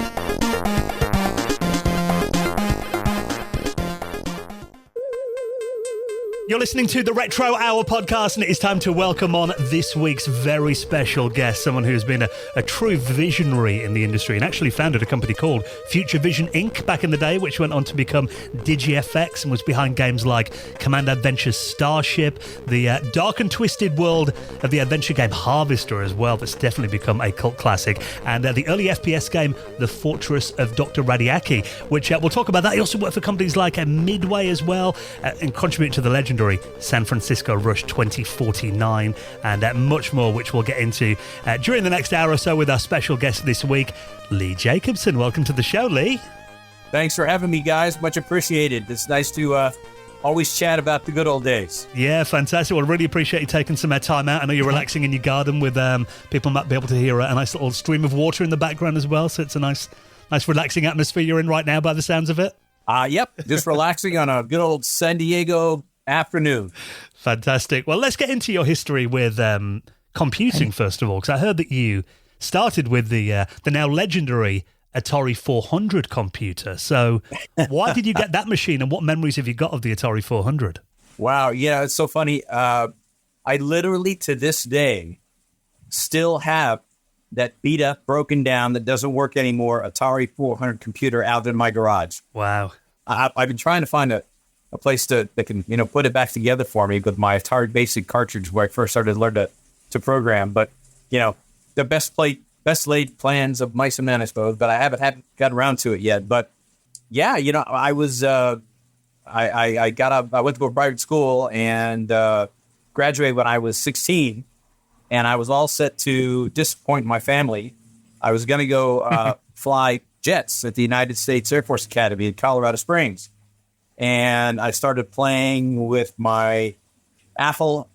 You're listening to the Retro Hour podcast, and it is time to welcome on this week's very special guest, someone who's been a true visionary in the industry and actually founded a company called Future Vision Inc. back in the day, which went on to become DigiFX and was behind games like Command Adventure Starship, the dark and twisted world of the adventure game Harvester as well, that's definitely become a cult classic, and the early FPS game The Fortress of Dr. Radiaki, which we'll talk about that. He also worked for companies like Midway as well, and contributed to the legendary legendary San Francisco Rush 2049, and much more, which we'll get into during the next hour or so with our special guest this week, Lee Jacobson. Welcome to the show, Lee. Thanks for having me, guys. Much appreciated. It's nice to always chat about the good old days. Yeah, fantastic. Well, really appreciate you taking some time out. I know you're relaxing in your garden with people might be able to hear a nice little stream of water in the background as well. So it's a nice relaxing atmosphere you're in right now by the sounds of it. Yep. Just relaxing on a good old San Diego afternoon. Fantastic. Well, let's get into your history with computing, first of all, because I heard that you started with the now legendary Atari 400 computer. So why did you get that machine, and what memories have you got of the Atari 400? Wow. Yeah, it's so funny. I literally, to this day, still have that beat up, broken down, that doesn't work anymore Atari 400 computer out in my garage. Wow. I've been trying to find a place that can, put it back together for me with my Atari Basic cartridge where I first started to learn to program. But, the best laid plans of mice and men, I suppose, but I haven't got around to it yet. But yeah, I was, I went to a private school and graduated when I was 16, and I was all set to disappoint my family. I was going to go fly jets at the United States Air Force Academy in Colorado Springs. And I started playing with my Apple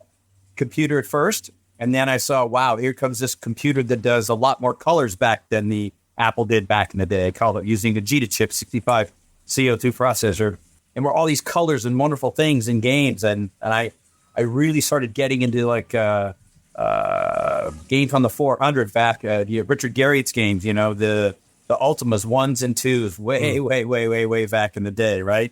computer at first. And then I saw, wow, here comes this computer that does a lot more colors back than the Apple did back in the day. I called it using a Gita chip, 65 CO2 processor. And were all these colors and wonderful things in games. And I really started getting into like games on the 400 back, Richard Garriott's games, the Ultimas 1s and 2s, way back in the day, right?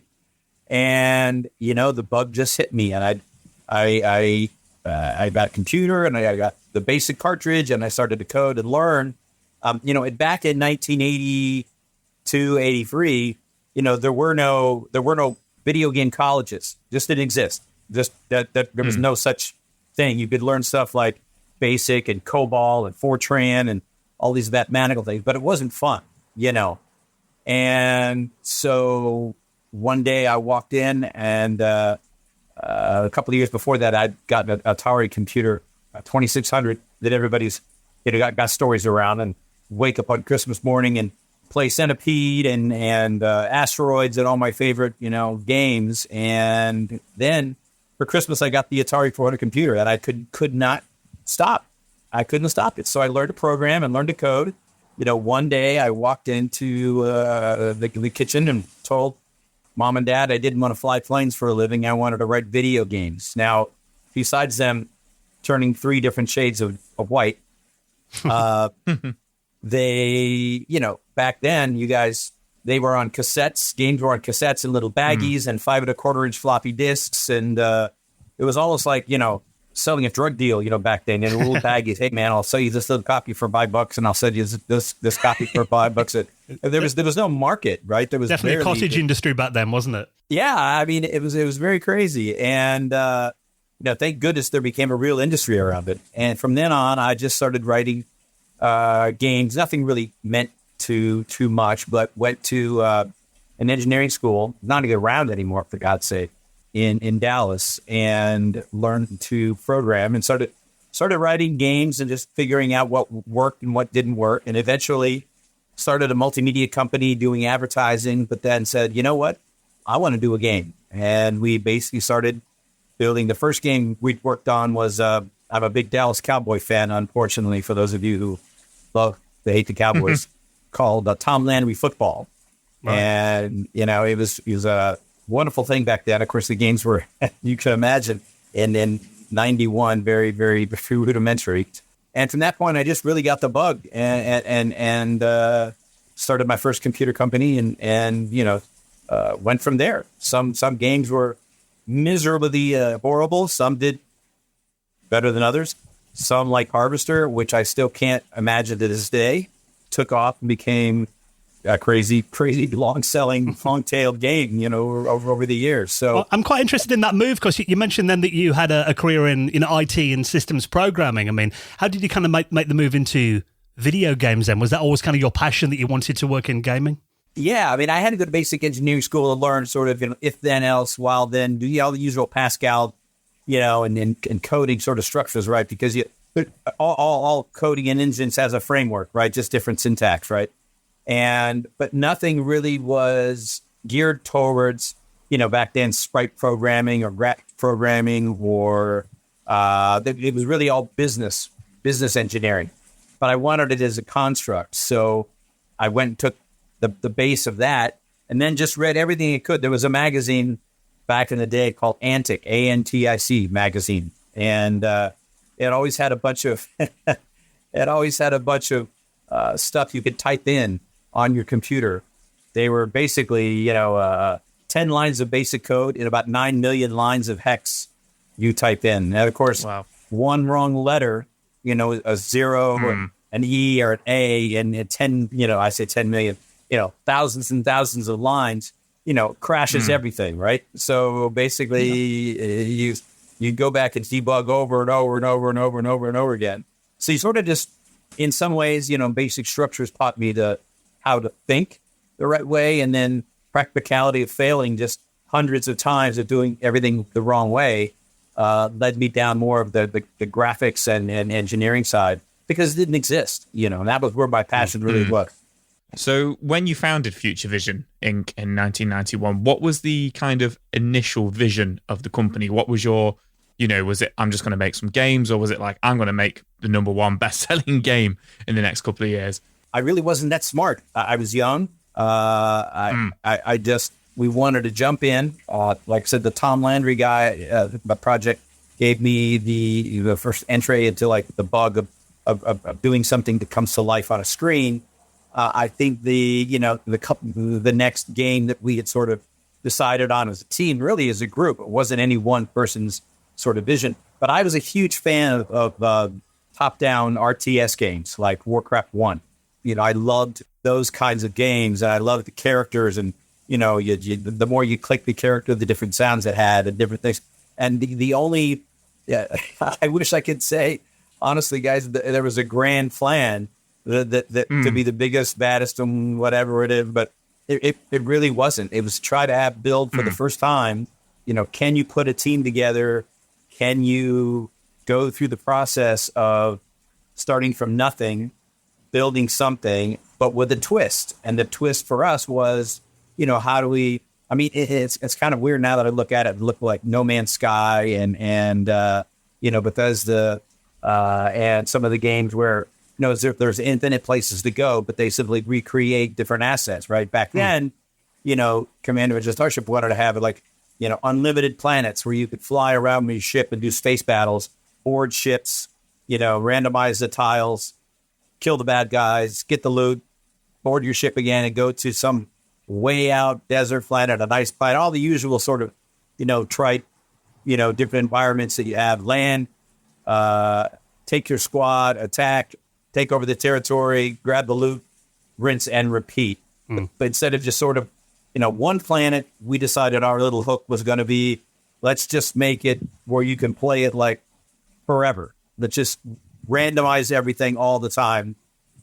And, the bug just hit me. And I got a computer and I got the basic cartridge and I started to code and learn. Back in 1982, 83, there were no video game colleges. Just didn't exist. Just that there was no such thing. You could learn stuff like Basic and COBOL and Fortran and all these mathematical things, but it wasn't fun, And so one day I walked in and a couple of years before that, I'd gotten an Atari computer, 2600, that everybody's got stories around, and wake up on Christmas morning and play Centipede and Asteroids and all my favorite, games. And then for Christmas, I got the Atari 400 computer, and I could not stop. I couldn't stop it. So I learned to program and learned to code. One day I walked into the kitchen and told Mom and Dad I didn't want to fly planes for a living. I wanted to write video games. Now, besides them turning 3 different shades of white, they, back then, you guys, they were on cassettes. Games were on cassettes in little baggies and 5 1/4-inch floppy disks. And it was almost like, selling a drug deal, back then in little baggies. Hey, man, I'll sell you this little copy for $5 and I'll sell you this copy for $5. There was no market, right? There was definitely a cottage industry back then, wasn't it? Yeah, I mean, it was very crazy. And, thank goodness there became a real industry around it. And from then on, I just started writing games. Nothing really meant too much, but went to an engineering school, not even around anymore, for God's sake, in Dallas, and learned to program and started writing games and just figuring out what worked and what didn't work. And eventually started a multimedia company doing advertising, but then said, you know what? I want to do a game. And we basically started building. The first game we worked on was, I'm a big Dallas Cowboy fan, unfortunately, for those of you who hate the Cowboys, called Tom Landry Football. Right. And, it was a wonderful thing back then. Of course, the games were, you can imagine, in 91, very, very rudimentary. And from that point, I just really got the bug and started my first computer company and went from there. Some games were miserably horrible. Some did better than others. Some, like Harvester, which I still can't imagine to this day, took off and became a crazy, long-selling, long-tailed game, over the years. So well, I'm quite interested in that move, because you mentioned then that you had a career in IT and systems programming. I mean, how did you kind of make the move into video games then? Was that always kind of your passion that you wanted to work in gaming? Yeah, I mean, I had to go to basic engineering school to learn sort of if then else, while then do all the usual Pascal, and coding sort of structures, right? Because all coding in engines has a framework, right? Just different syntax, right? But nothing really was geared towards, back then sprite programming or graphic programming or it was really all business engineering. But I wanted it as a construct, so I went and took the base of that, and then just read everything it could. There was a magazine back in the day called Antic, ANTIC magazine, and it always had a bunch of stuff you could type in on your computer. They were basically 10 lines of basic code in about 9 million lines of hex you type in. And of course, Wow. One wrong letter, a zero, an E or an A, and 10, I say 10 million. Thousands and thousands of lines, crashes everything, right? So basically, you go back and debug over and over and over and over and over and over again. So you sort of just, in some ways, basic structures taught me how to think the right way, and then practicality of failing just hundreds of times of doing everything the wrong way led me down more of the graphics and engineering side, because it didn't exist, and that was where my passion really was. So when you founded Future Vision Inc. in 1991, what was the kind of initial vision of the company? What was your, was it, I'm just going to make some games, or was it like, I'm going to make the number one best-selling game in the next couple of years? I really wasn't that smart. I was young. We wanted to jump in. Like I said, the Tom Landry guy, my project, gave me the first entry into like the bug of doing something that comes to life on a screen. I think the next game that we had sort of decided on as a team, really as a group, it wasn't any one person's sort of vision. But I was a huge fan of top-down RTS games like Warcraft 1. I loved those kinds of games, and I loved the characters, and the more you click the character, the different sounds it had and different things. And the only, I wish I could say, honestly, guys, there was a grand plan that to be the biggest, baddest, and whatever it is, but it really wasn't. It was try to build for the first time. Can you put a team together? Can you go through the process of starting from nothing, building something, but with a twist? And the twist for us was, how do we? I mean, it's kind of weird now that I look at it. It looked like No Man's Sky and Bethesda and some of the games where. There's infinite places to go, but they simply recreate different assets, right? Back then, Commander of Starship wanted to have unlimited planets where you could fly around with your ship and do space battles, board ships, randomize the tiles, kill the bad guys, get the loot, board your ship again and go to some way out desert planet, a nice planet, all the usual sort of, trite, different environments that you have, land, take your squad, attack, take over the territory, grab the loot, rinse and repeat. But instead of just sort of, one planet, we decided our little hook was going to be, let's just make it where you can play it like forever. Let's just randomize everything all the time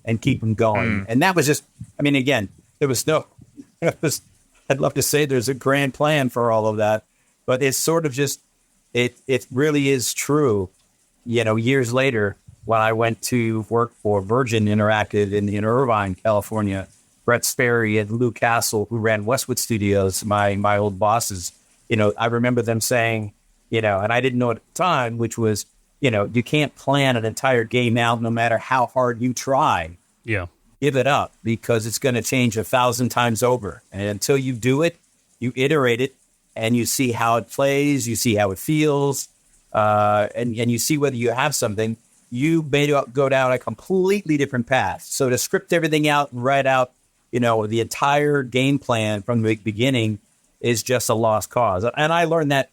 and keep them going. And that was just, again, there was no, I'd love to say there's a grand plan for all of that, but it's sort of just, it really is true. Years later, when I went to work for Virgin Interactive in Irvine, California, Brett Sperry and Lou Castle, who ran Westwood Studios, my old bosses, I remember them saying, and I didn't know at the time, which was, you can't plan an entire game out no matter how hard you try. Yeah. Give it up because it's going to change 1,000 times over. And until you do it, you iterate it and you see how it plays, you see how it feels, and you see whether you have something. You may go down a completely different path. So to script everything out and write out, the entire game plan from the beginning is just a lost cause. And I learned that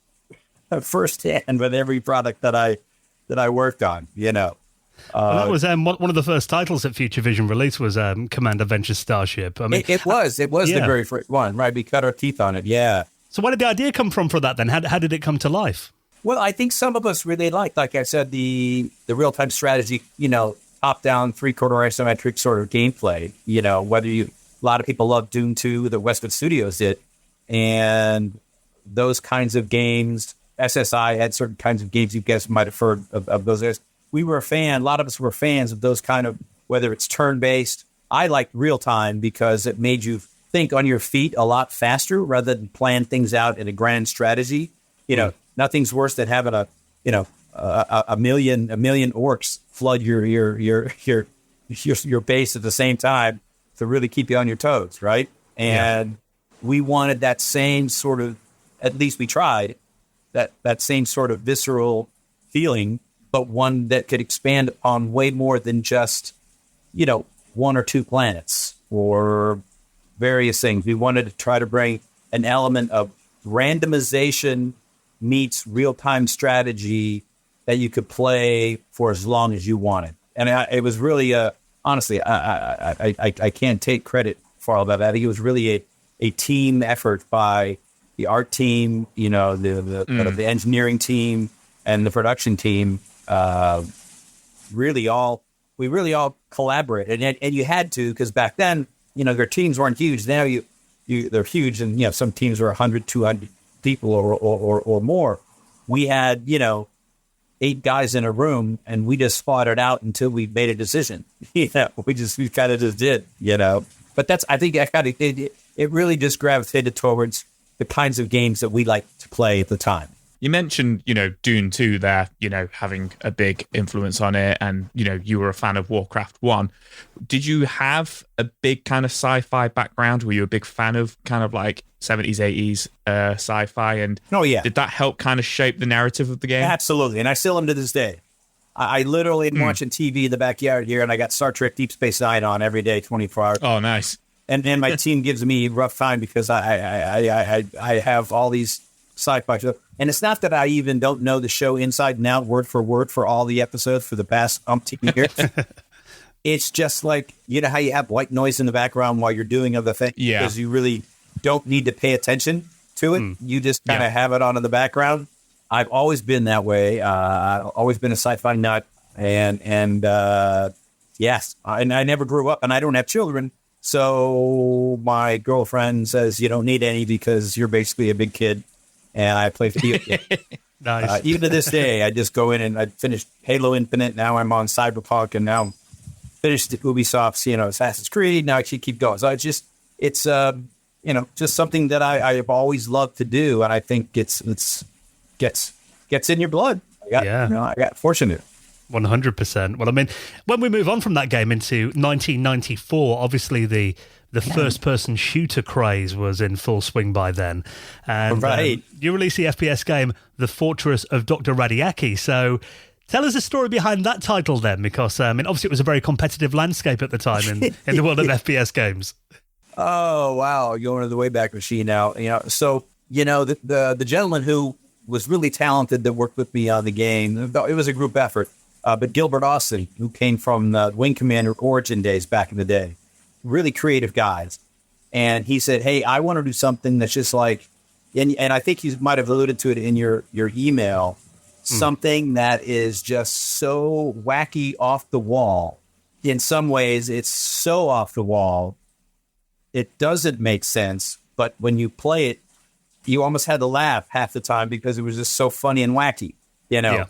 firsthand with every product that I worked on, Well, that was one of the first titles that Future Vision released was Commander Venture Starship. It was the very first one, right? We cut our teeth on it. Yeah. So where did the idea come from for that then? How did it come to life? Well, I think some of us really like I said, the real-time strategy, top-down, three-quarter isometric sort of gameplay, whether you lot of people love Doom 2 that Westwood Studios did. And those kinds of games, SSI had certain kinds of games you guys might have heard of those areas. We were a fan, a lot of us were fans of those kind of, whether it's turn-based. I liked real time because it made you think on your feet a lot faster rather than plan things out in a grand strategy. You know, nothing's worse than having a million orcs flood your base at the same time to really keep you on your toes, right? And we wanted that same sort of, at least we tried, that same sort of visceral feeling, but one that could expand on way more than just, you know, one or two planets or various things. We wanted to try to bring an element of randomization meets real-time strategy that you could play for as long as you wanted. And it was really, honestly, I can't take credit for all that. I think it was really a team effort by the art team, you know, the engineering team and the production team. We really all collaborated, and you had to, because back then, you know, their teams weren't huge. Now they're huge, and you know, some teams are 100, 200 people or more. We had, you know, 8 guys in a room, and we just fought it out until we made a decision. You know, we kind of just did, you know. But I think it really just gravitated towards the kinds of games that we liked to play at the time. You mentioned, you know, Dune 2 there, you know, having a big influence on it, and, you know, you were a fan of Warcraft 1. Did you have a big kind of sci-fi background? Were you a big fan of kind of like 70s, 80s sci-fi? And did that help kind of shape the narrative of the game? Absolutely, and I still am to this day. I literally am watching TV in the backyard here, and I got Star Trek Deep Space Nine on every day, 24 hours. Oh, nice. And then my team gives me a rough time because I have all these sci-fi shows. And it's not that I even don't know the show inside and out, word for word, for all the episodes for the past umpteen years. It's just like, you know how you have white noise in the background while you're doing other things? Yeah. Because you really don't need to pay attention to it. You just kind of have it on in the background. I've always been that way. I've always been a sci-fi nut. And yes, I never grew up, and I don't have children. So my girlfriend says, you don't need any because you're basically a big kid. And I play video games. Nice. Even to this day, I just go in and I finished Halo Infinite. Now I'm on Cyberpunk, and now I'm finished Ubisoft's, you know, Assassin's Creed. Now I should keep going. So it's you know, just something that I have always loved to do, and I think gets in your blood. I got fortunate. 100%. Well, I mean, when we move on from that game into 1994, obviously the first-person shooter craze was in full swing by then. And you released the FPS game, The Fortress of Dr. Radiaki. So tell us the story behind that title then, because I mean, obviously it was a very competitive landscape at the time in the world of FPS games. Oh, wow. You're going to the Wayback Machine now. You know, so, you know, the gentleman who was really talented that worked with me on the game, it was a group effort, but Gilbert Austin, who came from the Wing Commander Origin days back in the day, really creative guys. And he said, hey, I want to do something that's just like, and I think you might have alluded to it in your email, something that is just so wacky off the wall. In some ways, it's so off the wall, it doesn't make sense. But when you play it, you almost had to laugh half the time because it was just so funny and wacky, you know? Yeah.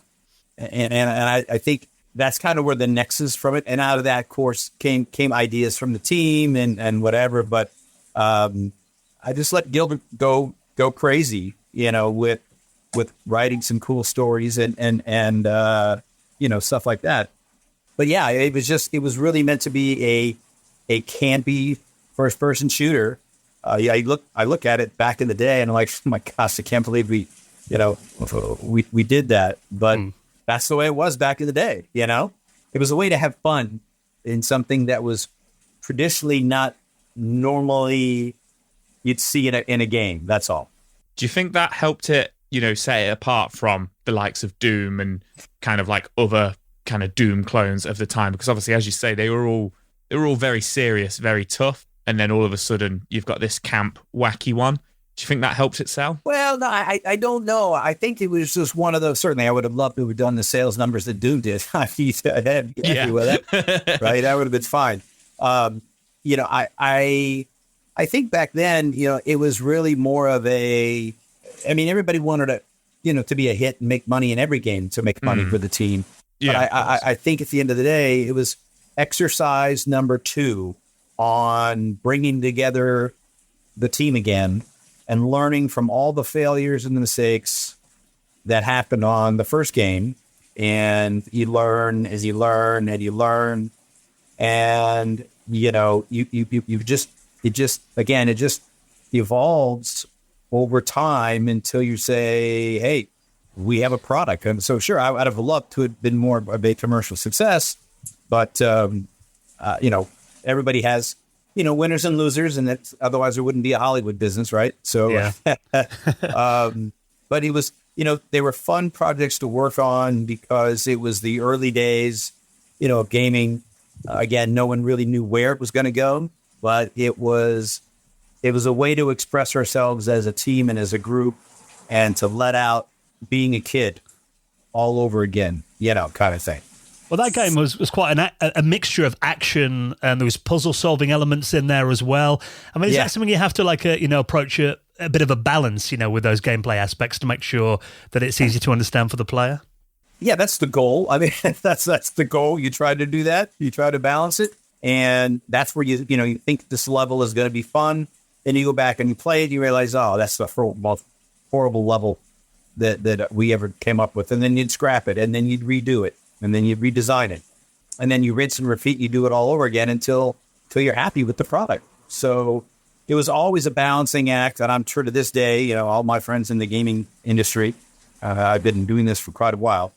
And I think that's kind of where the nexus from it. And out of that, of course, came ideas from the team and whatever. But I just let Gilbert go crazy, you know, with writing some cool stories and you know, stuff like that. But yeah, it was really meant to be a campy first person shooter. I look at it back in the day and I'm like, oh my gosh, I can't believe we did that. But that's the way it was back in the day, you know? It was a way to have fun in something that was traditionally not normally you'd see in a game. That's all. Do you think that helped it, you know, set it apart from the likes of Doom and kind of like other kind of Doom clones of the time? Because obviously, as you say, they were all very serious, very tough. And then all of a sudden, you've got this camp, wacky one. Do you think that helps it sell? Well, no, I don't know. I think it was just one of those. Certainly, I would have loved to have done the sales numbers that Doom did. I'd be happy with it, right? That would have been fine. I think back then, it was really more of everybody wanted to be a hit and make money in every game to make money for the team. Yeah, but I think at the end of the day, it was exercise number 2 on bringing together the team again and learning from all the failures and the mistakes that happened on the first game. And you learn as you learn and you learn. And, it just evolves over time until you say, hey, we have a product. And so, sure, I'd have loved to have been more of a commercial success, but, everybody has, winners and losers, and that's, otherwise there wouldn't be a Hollywood business, right? So, Yeah. but it was, they were fun projects to work on because it was the early days, of gaming. Again, no one really knew where it was going to go, but it was a way to express ourselves as a team and as a group, and to let out being a kid all over again, kind of thing. Well, that game was quite a mixture of action, and there was puzzle-solving elements in there as well. I mean, is that something you have to approach a bit of a balance, with those gameplay aspects to make sure that it's easy to understand for the player? Yeah, that's the goal. I mean, that's the goal. You try to do that. You try to balance it, and that's where you think this level is going to be fun. Then you go back and you play it. You realize, oh, that's the most horrible level that we ever came up with. And then you'd scrap it, and then you'd redo it, and then you'd redesign it, and then you rinse and repeat. You do it all over again until you're happy with the product. So it was always a balancing act, and I'm sure to this day, all my friends in the gaming industry, I've been doing this for quite a while.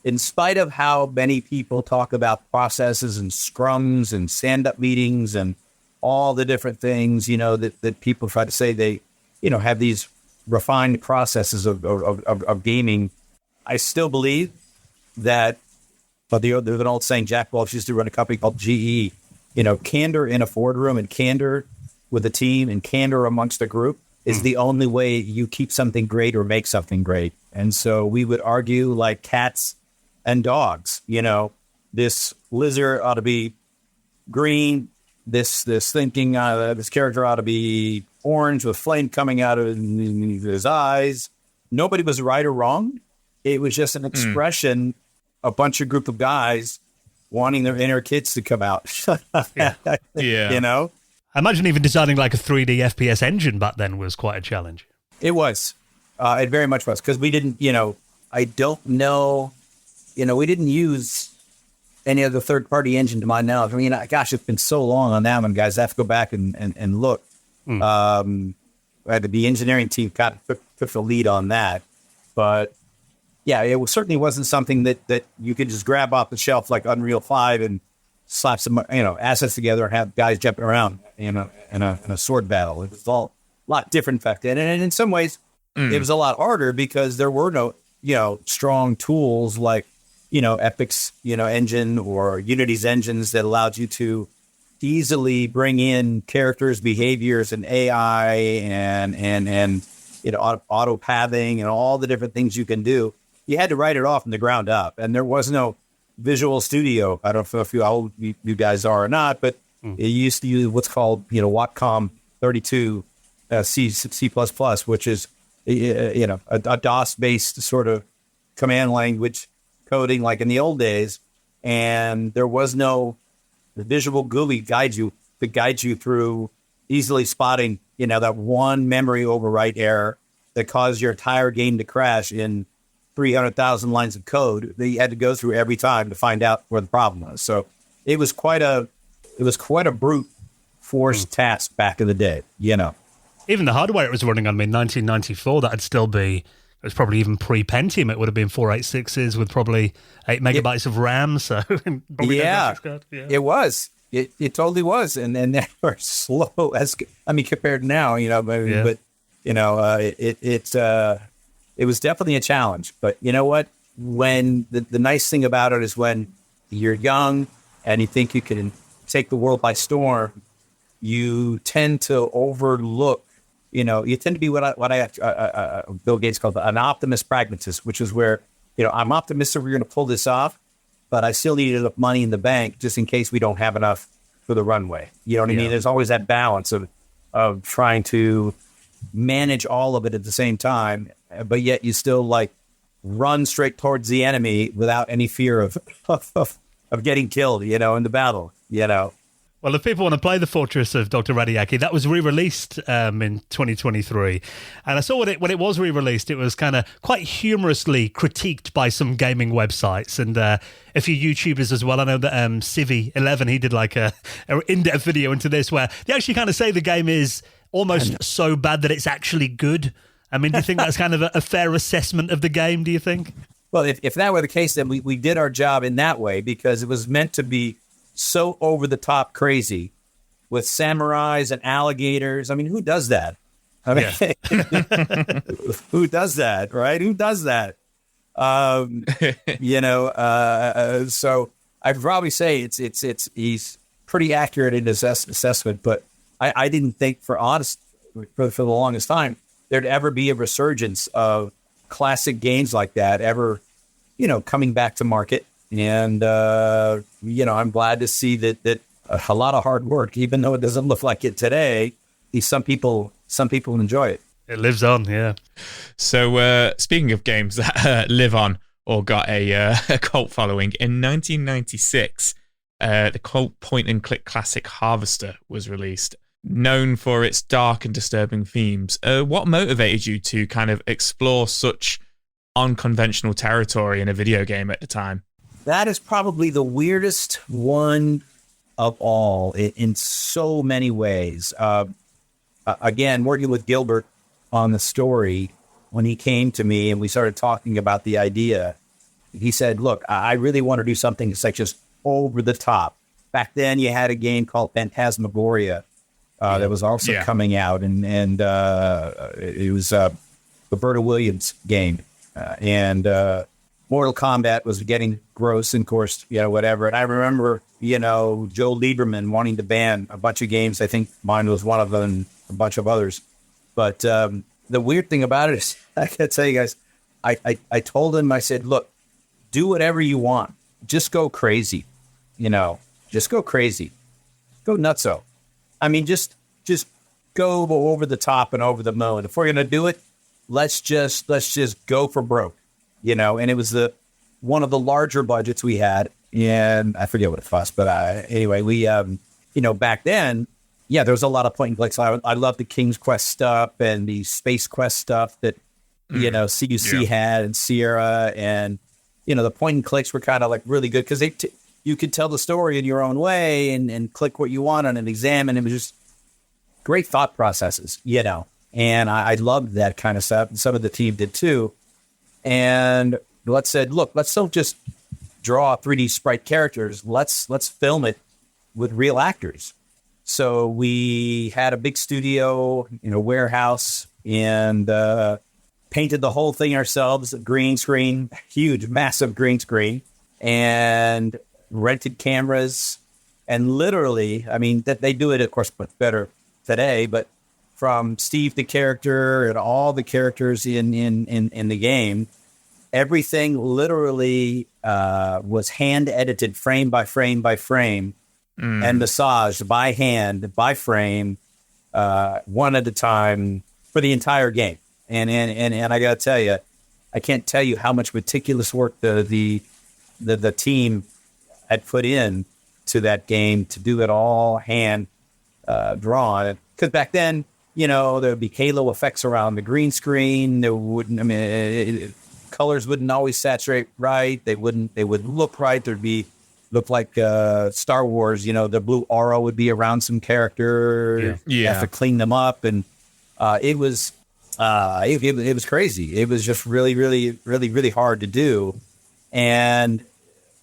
In spite of how many people talk about processes and scrums and stand-up meetings and all the different things, that people try to say they, have these refined processes of gaming, I still believe that, but there's an old saying, Jack Welch used to run a company called GE, candor in a boardroom and candor with a team and candor amongst a group is the only way you keep something great or make something great. And so we would argue like cats and dogs, this lizard ought to be green. This character ought to be orange with flame coming out of his eyes. Nobody was right or wrong. It was just an expression, a group of guys wanting their inner kids to come out. Yeah. I imagine even designing like a 3D FPS engine back then was quite a challenge. It was. It very much was, because we didn't, I don't know, we didn't use any other third-party engine to my knowledge. I mean, gosh, it's been so long on that one, guys. I have to go back and look. The engineering team took the lead on that. But, yeah, it certainly wasn't something that you could just grab off the shelf like Unreal 5 and slap some, assets together and have guys jumping around in a sword battle. It was all a lot different back then. And in some ways, it was a lot harder because there were no, strong tools like, Epic's, engine or Unity's engines that allowed you to easily bring in characters, behaviors, and AI and auto pathing and all the different things you can do. You had to write it off from the ground up, and there was no Visual Studio. I don't know if how old you guys are or not, but it used to use what's called, Wacom 32 C++, which is, a DOS-based sort of command language coding like in the old days. And there was no visual GUI to guide you through easily spotting, that one memory overwrite error that caused your entire game to crash in 300,000 lines of code that you had to go through every time to find out where the problem was. So it was quite a brute force task back in the day, Even the hardware it was running on, 1994, that'd still be, it was probably even pre-Pentium. It would have been 486s with probably 8 megabytes of RAM. So probably no graphics card. It was. It totally was. And then they were slow compared to now, but it was definitely a challenge. But you know what? When the nice thing about it is when you're young and you think you can take the world by storm, you tend to overlook, you tend to be what Bill Gates called an optimist pragmatist, which is where, I'm optimistic we're going to pull this off, but I still need enough money in the bank just in case we don't have enough for the runway. You know what I mean? There's always that balance of trying to manage all of it at the same time, but yet you still like run straight towards the enemy without any fear of getting killed, you know, in the battle, you know. Well, if people want to play The Fortress of Dr. Radiaki, that was re-released in 2023. And I saw when it was re-released, it was kind of quite humorously critiqued by some gaming websites and a few YouTubers as well. I know that Civi11, he did like a in-depth video into this where they actually kind of say the game is almost so bad that it's actually good. I mean, do you think that's kind of a fair assessment of the game, do you think? Well, if that were the case, then we did our job in that way because it was meant to be so over-the-top crazy with samurais and alligators. I mean, who does that? I mean, who does that, right? Who does that? You know, so I'd probably say he's pretty accurate in his assessment, but I didn't think for the longest time there'd ever be a resurgence of classic games like that ever, you know, coming back to market. And, you know, I'm glad to see that a lot of hard work, even though it doesn't look like it today, some people enjoy it. It lives on, yeah. So speaking of games that live on or got a cult following, in 1996, the cult point-and-click classic Harvester was released. Known for its dark and disturbing themes, what motivated you to kind of explore such unconventional territory in a video game at the time? That is probably the weirdest one of all in so many ways. Again, working with Gilbert on the story, when he came to me and we started talking about the idea, he said, look, I really want to do something that's like just over the top. Back then you had a game called Phantasmagoria that was also coming out, and it was a Roberta Williams game. And Mortal Kombat was getting gross, and of course, you know, whatever. And I remember, you know, Joe Lieberman wanting to ban a bunch of games. I think mine was one of them, and a bunch of others. But the weird thing about it is, I gotta tell you guys, I told him, I said, look, do whatever you want. Just go crazy, you know, just go crazy. Go nutso. I mean, just go over the top and over the moon. If we're going to do it, let's just go for broke, you know. And it was one of the larger budgets we had, and I forget what it cost, but anyway, we you know, back then, yeah, there was a lot of point and clicks. I love the King's Quest stuff and the Space Quest stuff that you know CUC had, and Sierra, and you know, the point and clicks were kind of like really good because you could tell the story in your own way and click what you want on an exam, and it was just great thought processes, you know. And I loved that kind of stuff. And some of the team did too. And let's said, look, let's don't just draw 3D sprite characters. Let's film it with real actors. So we had a big studio in a warehouse and painted the whole thing ourselves, a green screen, huge, massive green screen, and rented cameras. And literally, I mean, that they do it, of course, much better today, but from Steve the character and all the characters in the game, everything literally was hand edited frame by frame by frame and massaged by hand, by frame, one at a time for the entire game. And I got to tell you, I can't tell you how much meticulous work the team had put in to that game to do it all hand drawn. Because back then, you know, there would be halo effects around the green screen. There wouldn't, I mean, colors wouldn't always saturate right. They wouldn't look right. There'd be look like Star Wars. You know, the blue aura would be around some character. Yeah. You have to clean them up, and it was crazy. It was just really, really, really, really hard to do. And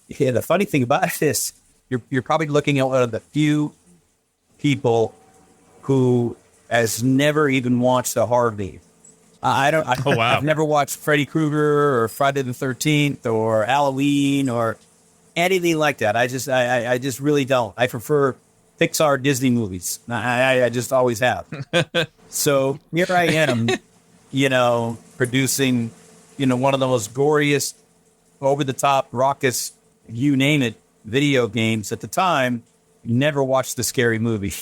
yeah, the funny thing about it is, you're probably looking at one of the few people who has never even watched a horror movie. I've never watched Freddy Krueger or Friday the 13th or Halloween or anything like that. I just really don't. I prefer Pixar Disney movies. I just always have. So here I am, you know, producing, you know, one of the most goriest, over the top, raucous, you name it, video games at the time. never watched the Scary Movie.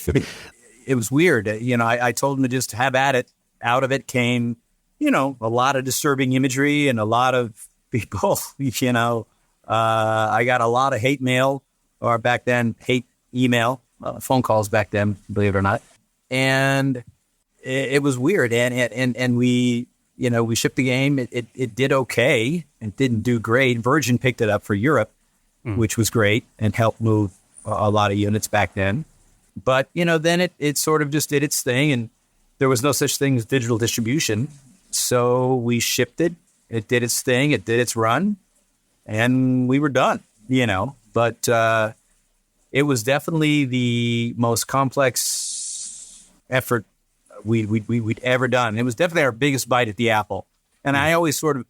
It was weird. I told him to just have at it. Out of it came, a lot of disturbing imagery and a lot of people, I got a lot of hate mail, or back then hate email, phone calls back then, believe it or not. And it was weird. And we shipped the game. It did okay. It didn't do great. Virgin picked it up for Europe, which was great and helped move a lot of units back then. But, then it sort of just did its thing, and there was no such thing as digital distribution. So we shipped it. It did its thing. It did its run, and we were done, But it was definitely the most complex effort we'd ever done. It was definitely our biggest bite at the apple. And I always sort of,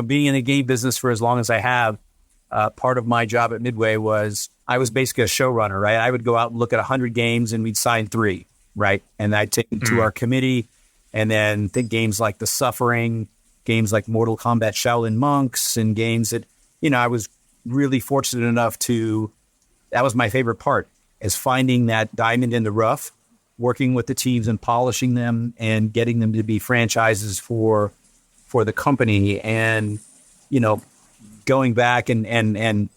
being in the game business for as long as I have, part of my job at Midway was I was basically a showrunner, right? I would go out and look at 100 games and we'd sign 3, right? And I'd take them to our committee, and then think games like The Suffering, games like Mortal Kombat Shaolin Monks, and games that, I was really fortunate enough that was my favorite part, is finding that diamond in the rough, working with the teams and polishing them and getting them to be franchises for the company. And, going back and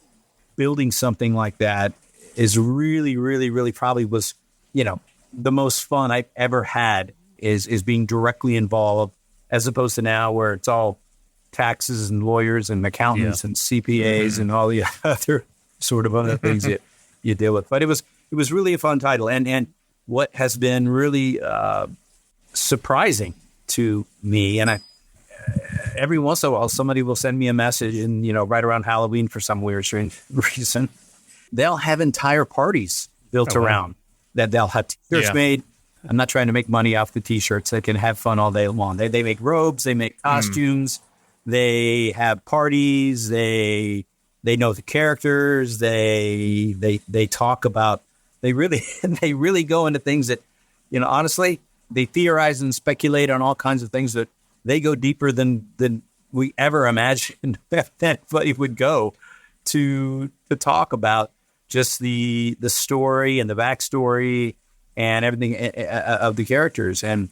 building something like that is really, really, really probably was, the most fun I've ever had is being directly involved, as opposed to now where it's all taxes and lawyers and accountants and CPAs and all the other sort of other things that you deal with. But it was really a fun title. And what has been really surprising to me, and every once in a while, somebody will send me a message, and, right around Halloween for some weird, strange reason, they'll have entire parties built around that. They'll have T-shirts made. I'm not trying to make money off the T-shirts. They can have fun all day long. They make robes. They make costumes. They have parties. They know the characters. They talk about. They really go into things that, honestly, they theorize and speculate on all kinds of things that they go deeper than we ever imagined that anybody would go to talk about just the story and the backstory and everything of the characters. And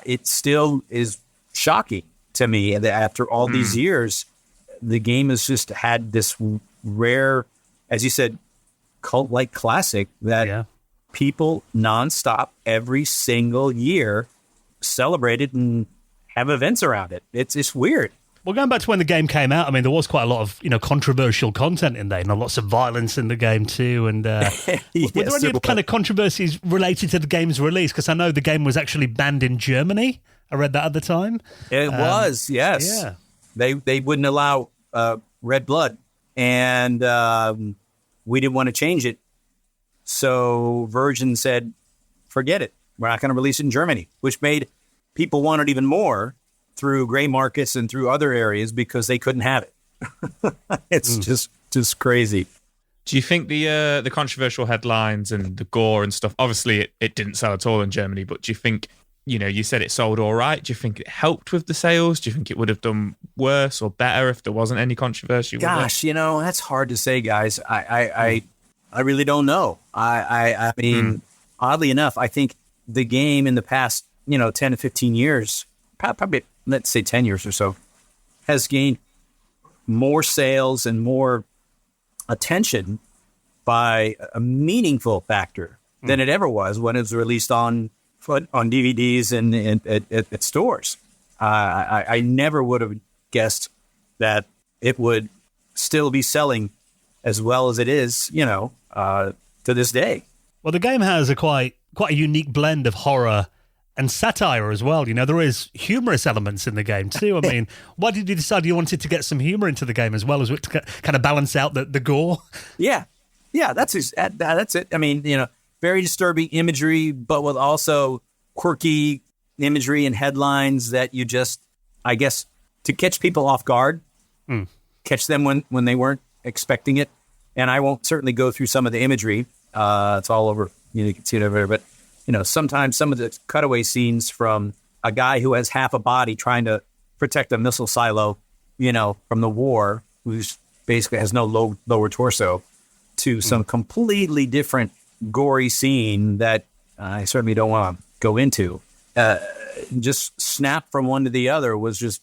it still is shocking to me that after all these years, the game has just had this rare, as you said, cult-like classic that people nonstop every single year celebrated and have events around it. It's weird. Well, going back to when the game came out, I mean, there was quite a lot of controversial content in there, lots of violence in the game too. And were there any kind of controversies related to the game's release? Because I know the game was actually banned in Germany. I read that at the time. It was, yes. Yeah. They wouldn't allow red blood, and we didn't want to change it. So Virgin said, forget it. We're not going to release it in Germany, which made people want it even more through gray markets and through other areas because they couldn't have it. It's just crazy. Do you think the controversial headlines and the gore and stuff, obviously it didn't sell at all in Germany, but do you think, you said it sold all right. Do you think it helped with the sales? Do you think it would have done worse or better if there wasn't any controversy? Gosh, that's hard to say, guys. I really don't know. I mean, oddly enough, I think the game in the past, 10 to 15 years, probably let's say 10 years or so, has gained more sales and more attention by a meaningful factor than it ever was when it was released on DVDs and at stores. I never would have guessed that it would still be selling as well as it is, to this day. Well, the game has a quite a unique blend of horror and satire as well. There is humorous elements in the game too. I mean, why did you decide you wanted to get some humor into the game as well as to kind of balance out the gore? Yeah, that's it. I mean, very disturbing imagery, but with also quirky imagery and headlines that you just, I guess, to catch people off guard, catch them when they weren't expecting it. And I won't certainly go through some of the imagery. It's all over. You can see it over there. But, sometimes some of the cutaway scenes from a guy who has half a body trying to protect a missile silo, from the war, who's basically has no lower torso, to some completely different, gory scene that I certainly don't want to go into. Just snap from one to the other was just,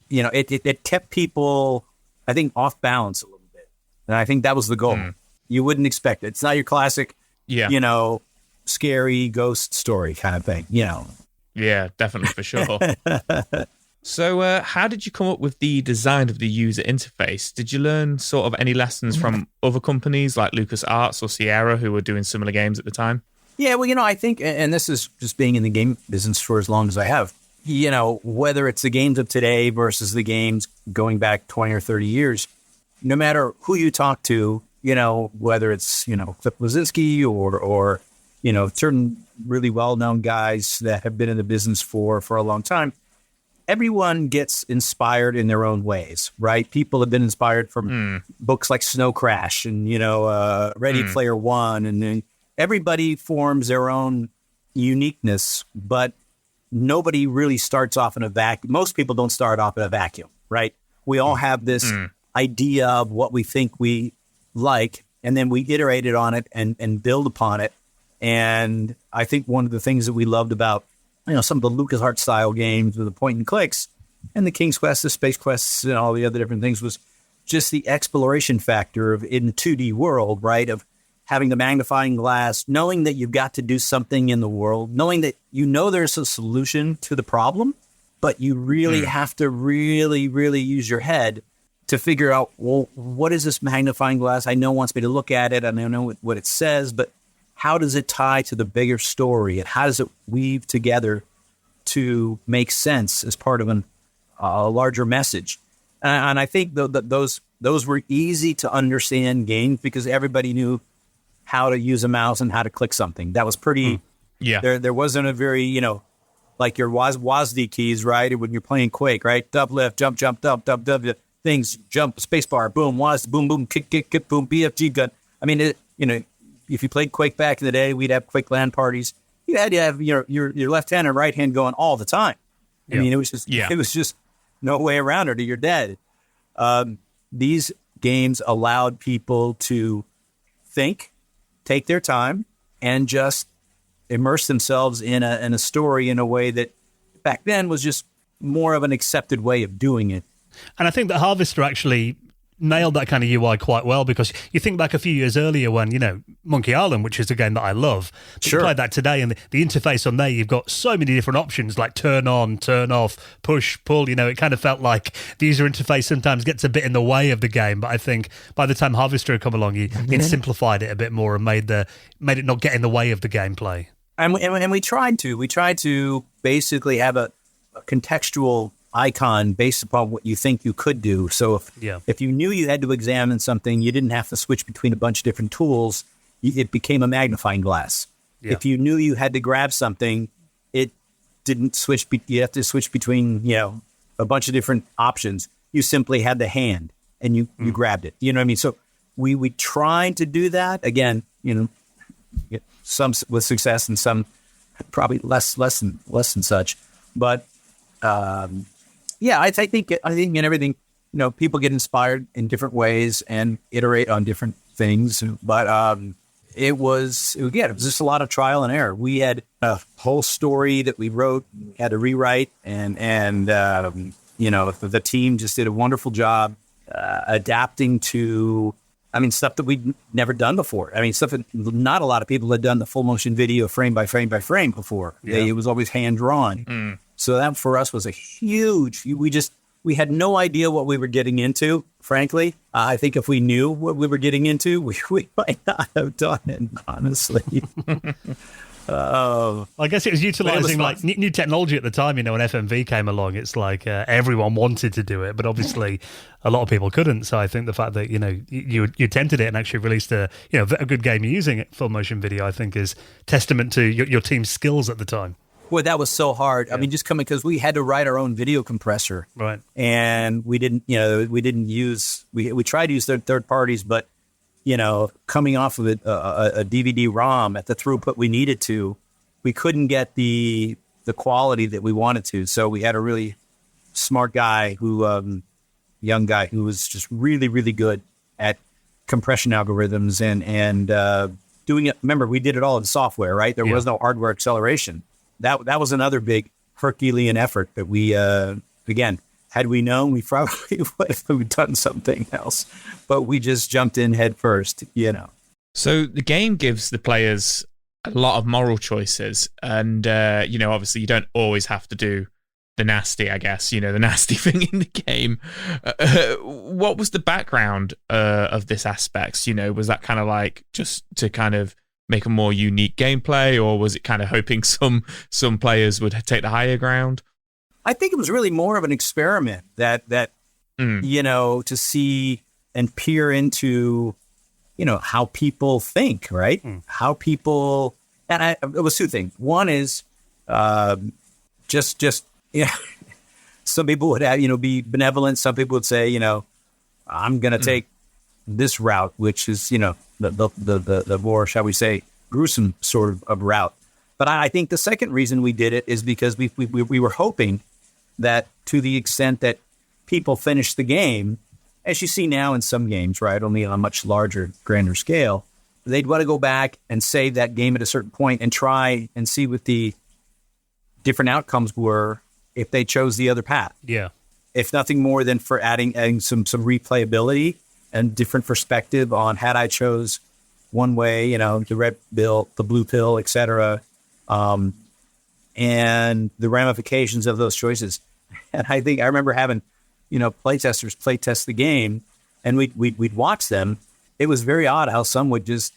it kept people, I think, off balance a little bit. And I think that was the goal. You wouldn't expect it. It's not your classic, scary ghost story kind of thing, Yeah, definitely, for sure. So how did you come up with the design of the user interface? Did you learn sort of any lessons from other companies like LucasArts or Sierra who were doing similar games at the time? Yeah, well, I think, and this is just being in the game business for as long as I have, whether it's the games of today versus the games going back 20 or 30 years, no matter who you talk to, whether it's, Cliff Bleszinski or certain really well-known guys that have been in the business for a long time, everyone gets inspired in their own ways, right? People have been inspired from books like Snow Crash and, Ready Player One, and then everybody forms their own uniqueness, but nobody really starts off in a vacuum. Most people don't start off in a vacuum, right? We all have this idea of what we think we like, and then we iterate it on it and build upon it. And I think one of the things that we loved about, some of the LucasArts style games with the point and clicks and the King's Quest, the Space Quests, and all the other different things was just the exploration factor of in the 2D world, right? Of having the magnifying glass, knowing that you've got to do something in the world, knowing that there's a solution to the problem, but you really have to really, really use your head to figure out, well, what is this magnifying glass? I know it wants me to look at it, and I know what it says, but how does it tie to the bigger story, and how does it weave together to make sense as part of a larger message? And I think those were easy to understand games because everybody knew how to use a mouse and how to click something. That was pretty. There wasn't a very like your WASD keys, right? When you're playing Quake, right? Up, left, jump, up, things, jump, spacebar, boom, WASD, boom, boom, kick, boom, BFG gun. I mean, if you played Quake back in the day, we'd have Quake LAN parties. You had to have your left hand and right hand going all the time. I mean, it was just no way around it, or you're dead. These games allowed people to think, take their time, and just immerse themselves in a story in a way that back then was just more of an accepted way of doing it. And I think that Harvester actually nailed that kind of UI quite well, because you think back a few years earlier when, Monkey Island, which is a game that I love, you play that today, and the interface on there, you've got so many different options like turn on, turn off, push, pull. It kind of felt like the user interface sometimes gets a bit in the way of the game. But I think by the time Harvester had come along, it simplified it a bit more and made it not get in the way of the gameplay. And we tried to basically have a contextual icon based upon what you think you could do. So if you knew you had to examine something, you didn't have to switch between a bunch of different tools. It became a magnifying glass. Yeah. If you knew you had to grab something, it didn't switch. You have to switch between, a bunch of different options. You simply had the hand and you grabbed it. You know what I mean? So we tried to do that. Again, some with success and some probably less than such. But I think in everything, people get inspired in different ways and iterate on different things. But it was just a lot of trial and error. We had a whole story that we wrote, had to rewrite, and the team just did a wonderful job adapting to, stuff that we'd never done before. Stuff that not a lot of people had done the full motion video frame by frame by frame before. Yeah. It was always hand drawn. So that for us was a huge, we had no idea what we were getting into, frankly. I think if we knew what we were getting into, we might not have done it, honestly. I guess it was utilizing new technology at the time. When FMV came along, it's like everyone wanted to do it, but obviously a lot of people couldn't. So I think the fact that you attempted it and actually released a good game using it, full motion video, I think is testament to your team's skills at the time. Well, that was so hard. Yeah. Just coming because we had to write our own video compressor, right? And we didn't use. We tried to use third parties, but coming off of a DVD-ROM at the throughput we needed to, we couldn't get the quality that we wanted to. So we had a really smart guy young guy who was just really, really good at compression algorithms and doing it. Remember, we did it all in software, right? There was no hardware acceleration. That was another big Herculean effort that we, again, had we known, we probably would have done something else. But we just jumped in head first, you know. So the game gives the players a lot of moral choices. And, you know, obviously you don't always have to do the nasty, I guess, you know, the nasty thing in the game. What was the background of this aspect? You know, was that kind of like just to kind of make a more unique gameplay, or was it kind of hoping some players would take the higher ground? I think it was really more of an experiment that you know, to see and peer into, you know, how people think, right? How people, and it was two things. One is just yeah. Some people would have, you know, be benevolent. Some people would say, you know, I'm going to take this route, which is, you know, the more, shall we say, gruesome sort of route. But I think the second reason we did it is because we were hoping that, to the extent that people finish the game, as you see now in some games, right, only on a much larger, grander scale, they'd want to go back and save that game at a certain point and try and see what the different outcomes were if they chose the other path. Yeah. If nothing more than for adding some replayability and different perspective on, had I chose one way, you know, the red pill, the blue pill, et cetera, and the ramifications of those choices. And I think I remember having, you know, playtesters play test the game, and we'd watch them. It was very odd how some would just,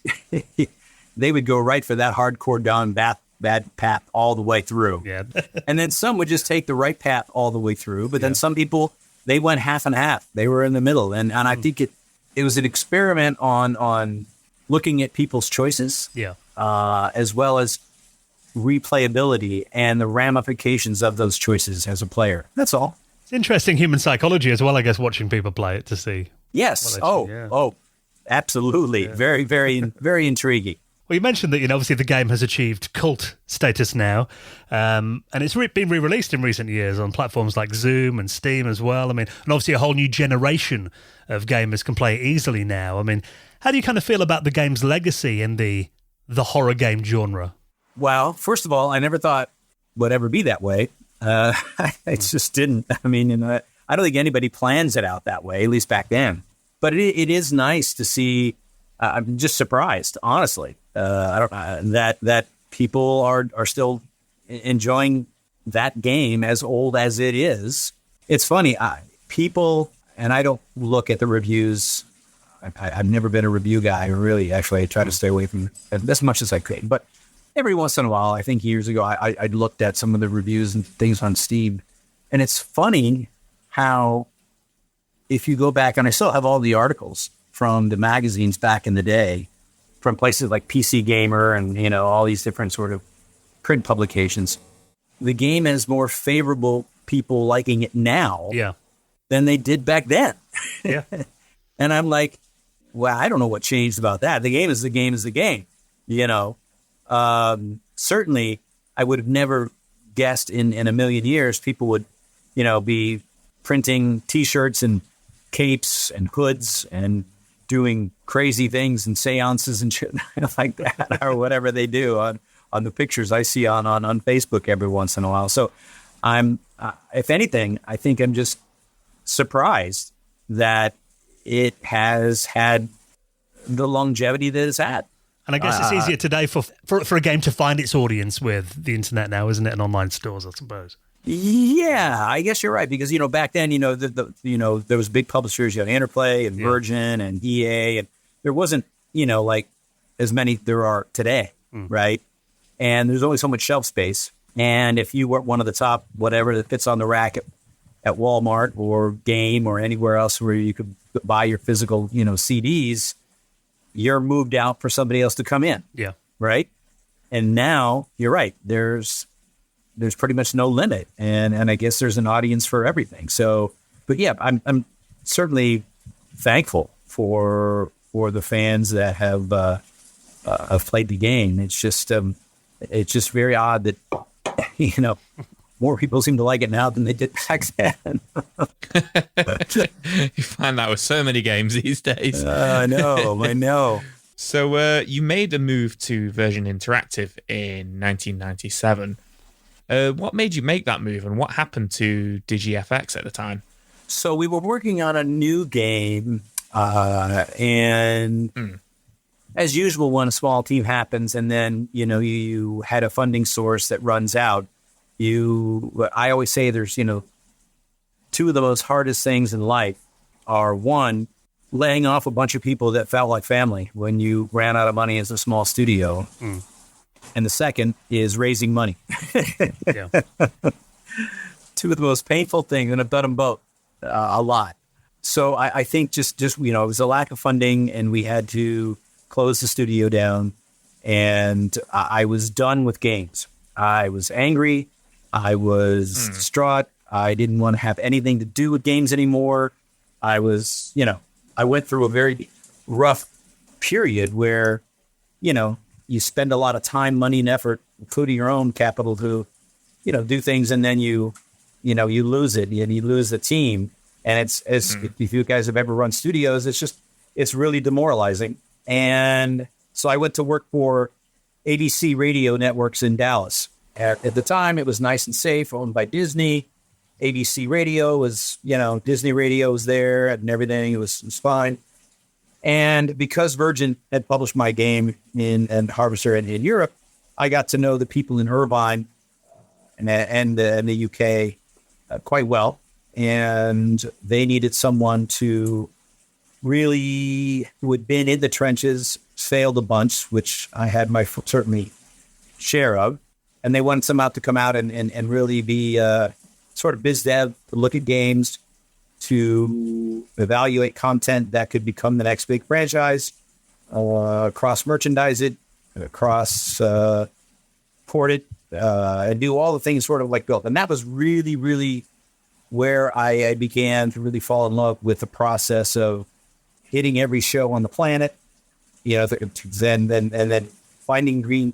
they would go right for that hardcore down bad path all the way through. Yeah. And then some would just take the right path all the way through. But then some people, they went half and half. They were in the middle. And I think it was an experiment on looking at people's choices, as well as replayability and the ramifications of those choices as a player. That's all. It's interesting human psychology as well, I guess, watching people play it to see. Yes. Oh, absolutely. Yeah. Very, very, very intriguing. Well, you mentioned that, you know, obviously the game has achieved cult status now, and it's been re-released in recent years on platforms like Zoom and Steam as well. I mean, and obviously a whole new generation of gamers can play it easily now. I mean, how do you kind of feel about the game's legacy in the horror game genre? Well, first of all, I never thought it would ever be that way. It just didn't. I mean, I don't think anybody plans it out that way, at least back then. But it is nice to see. I'm just surprised, honestly. That people are still enjoying that game as old as it is. It's funny, people, and I don't look at the reviews. I've never been a review guy, really. Actually, I try to stay away from as much as I could. But every once in a while, I think years ago, I looked at some of the reviews and things on Steam, and it's funny how, if you go back, and I still have all the articles from the magazines back in the day, from places like PC Gamer and, you know, all these different sort of print publications, the game has more favorable people liking it now than they did back then. Yeah. And I'm like, well, I don't know what changed about that. The game is the game is the game, you know. Certainly, I would have never guessed in a million years people would, you know, be printing T-shirts and capes and hoods and doing crazy things and seances and shit like that, or whatever they do on the pictures I see on Facebook every once in a while. So I'm, if anything, I think I'm just surprised that it has had the longevity that it's had. And I guess it's easier today for a game to find its audience with the internet now, isn't it? And online stores, I suppose. Yeah, I guess you're right, because, you know, back then, you know, there was big publishers, you had Interplay and Virgin and EA, and there wasn't, you know, like as many there are today, right? And there's only so much shelf space. And if you weren't one of the top whatever that fits on the rack at Walmart or Game or anywhere else where you could buy your physical, you know, CDs, you're moved out for somebody else to come in. Yeah. Right. And now you're right. There's pretty much no limit. And I guess there's an audience for everything. So, but yeah, I'm certainly thankful for the fans that have played the game. It's just very odd that, you know, more people seem to like it now than they did back then. You find that with so many games these days. I know. So you made a move to Virgin Interactive in 1997. What made you make that move, and what happened to DigiFX at the time? So we were working on a new game, and as usual, when a small team happens, and then you had a funding source that runs out, I always say there's two of the most hardest things in life are, one, laying off a bunch of people that felt like family when you ran out of money as a small studio. And the second is raising money. Yeah. Two of the most painful things, and I've done them both a lot. So I think just it was a lack of funding, and we had to close the studio down, and I was done with games. I was angry. I was distraught. I didn't want to have anything to do with games anymore. I was, I went through a very rough period where, you spend a lot of time, money, and effort, including your own capital to, do things. And then you lose it, and you lose the team. And if you guys have ever run studios, it's really demoralizing. And so I went to work for ABC Radio Networks in Dallas. At the time, it was nice and safe, owned by Disney. ABC Radio was, Disney Radio was there and everything. It was fine. And because Virgin had published my game in Harvester and in Europe, I got to know the people in Irvine and the UK quite well. And they needed someone who had been in the trenches, failed a bunch, which I had my certainly share of. And they wanted someone to come out and really be sort of biz dev, to look at games, to evaluate content that could become the next big franchise, cross-merchandise it, cross-port it, and do all the things sort of like built. And that was really, really where I began to really fall in love with the process of hitting every show on the planet, then finding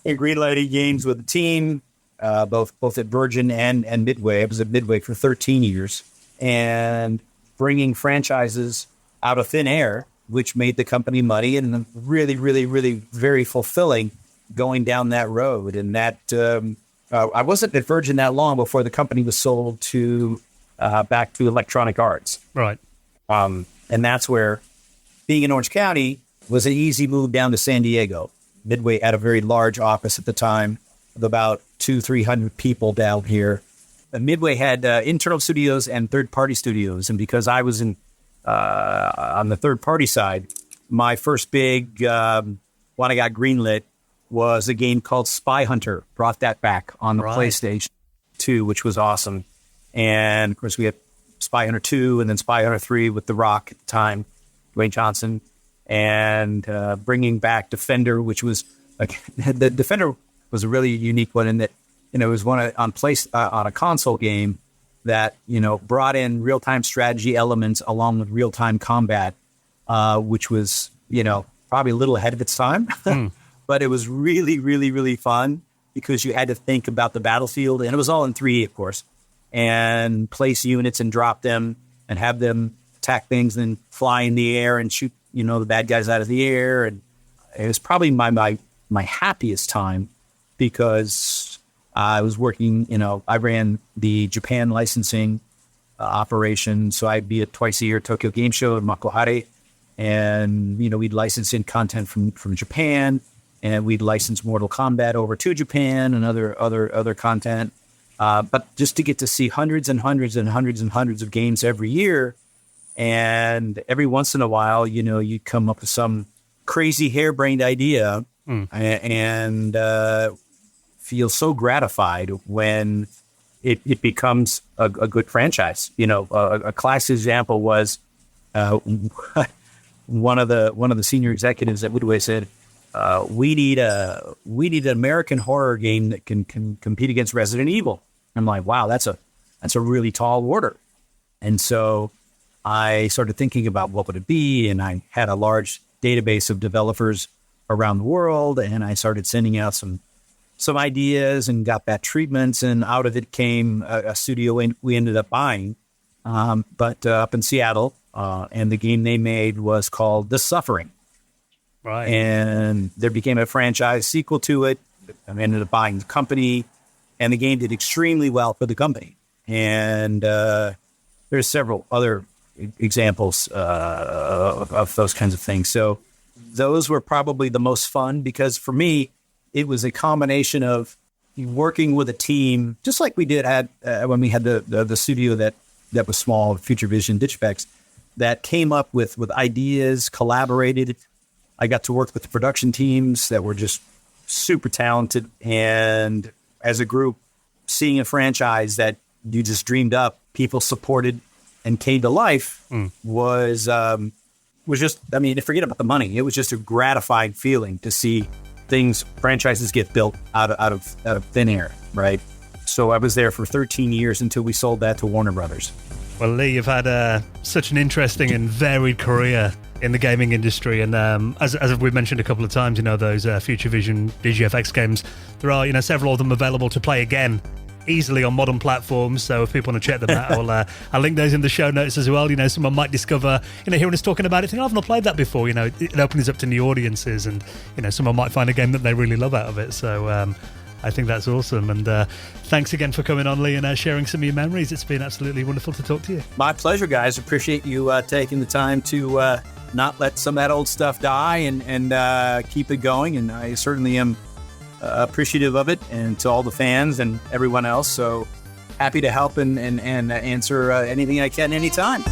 greenlighting games with the team, both at Virgin and Midway. I was at Midway for 13 years, and bringing franchises out of thin air, which made the company money, and really, really, really very fulfilling going down that road. And that I wasn't at Virgin that long before the company was sold to back to Electronic Arts. Right. And that's where being in Orange County was an easy move down to San Diego. Midway had a very large office at the time of about 200-300 people down here. Midway had internal studios and third-party studios. And because I was on the third-party side, my first big one I got greenlit was a game called Spy Hunter. Brought that back on the PlayStation 2, which was awesome. And, of course, we had Spy Hunter 2 and then Spy Hunter 3 with The Rock at the time, Dwayne Johnson. And bringing back Defender, which was the Defender was a really unique one in that it was one on a console game that brought in real-time strategy elements along with real-time combat, which was probably a little ahead of its time, but it was really, really, really fun because you had to think about the battlefield, and it was all in 3D, of course, and place units and drop them and have them attack things and then fly in the air and shoot the bad guys out of the air. And it was probably my happiest time because I was working, I ran the Japan licensing operation. So I'd be at twice a year Tokyo Game Show in Makuhari. And, we'd license in content from Japan, and we'd license Mortal Kombat over to Japan and other content. But just to get to see hundreds and hundreds and hundreds and hundreds of games every year. And every once in a while, you come up with some crazy harebrained idea and feel so gratified when it becomes a good franchise. A classic example was one of the senior executives at Midway said, we need an American horror game that can compete against Resident Evil. I'm like, wow, that's a really tall order. And so I started thinking about what would it be, and I had a large database of developers around the world, and I started sending out some ideas and got bad treatments, and out of it came a studio we ended up buying, but up in Seattle, and the game they made was called The Suffering. Right. And there became a franchise sequel to it. I ended up buying the company, and the game did extremely well for the company. And there's several other examples of those kinds of things. So those were probably the most fun, because for me, it was a combination of working with a team, just like we did when we had the studio that was small, Future Vision Digipex, that came up with ideas, collaborated. I got to work with the production teams that were just super talented. And as a group, seeing a franchise that you just dreamed up, people supported and came to life was just, I mean, forget about the money. It was just a gratifying feeling to see franchises get built out of thin air, right? So I was there for 13 years until we sold that to Warner Brothers. Well, Lee, you've had such an interesting and varied career in the gaming industry, and as we've mentioned a couple of times, those Future Vision DGFX games, there are several of them available to play again easily on modern platforms. So if people want to check them out, I'll link those in the show notes as well. Someone might discover, hearing us talking about it, think, I've not played that before. It opens up to new audiences, and someone might find a game that they really love out of it. So I think that's awesome. And thanks again for coming on, Lee, and sharing some of your memories. It's been absolutely wonderful to talk to you. My pleasure, guys. Appreciate you taking the time to not let some of that old stuff die and keep it going. And I certainly am appreciative of it, and to all the fans and everyone else. So happy to help and answer anything I can anytime.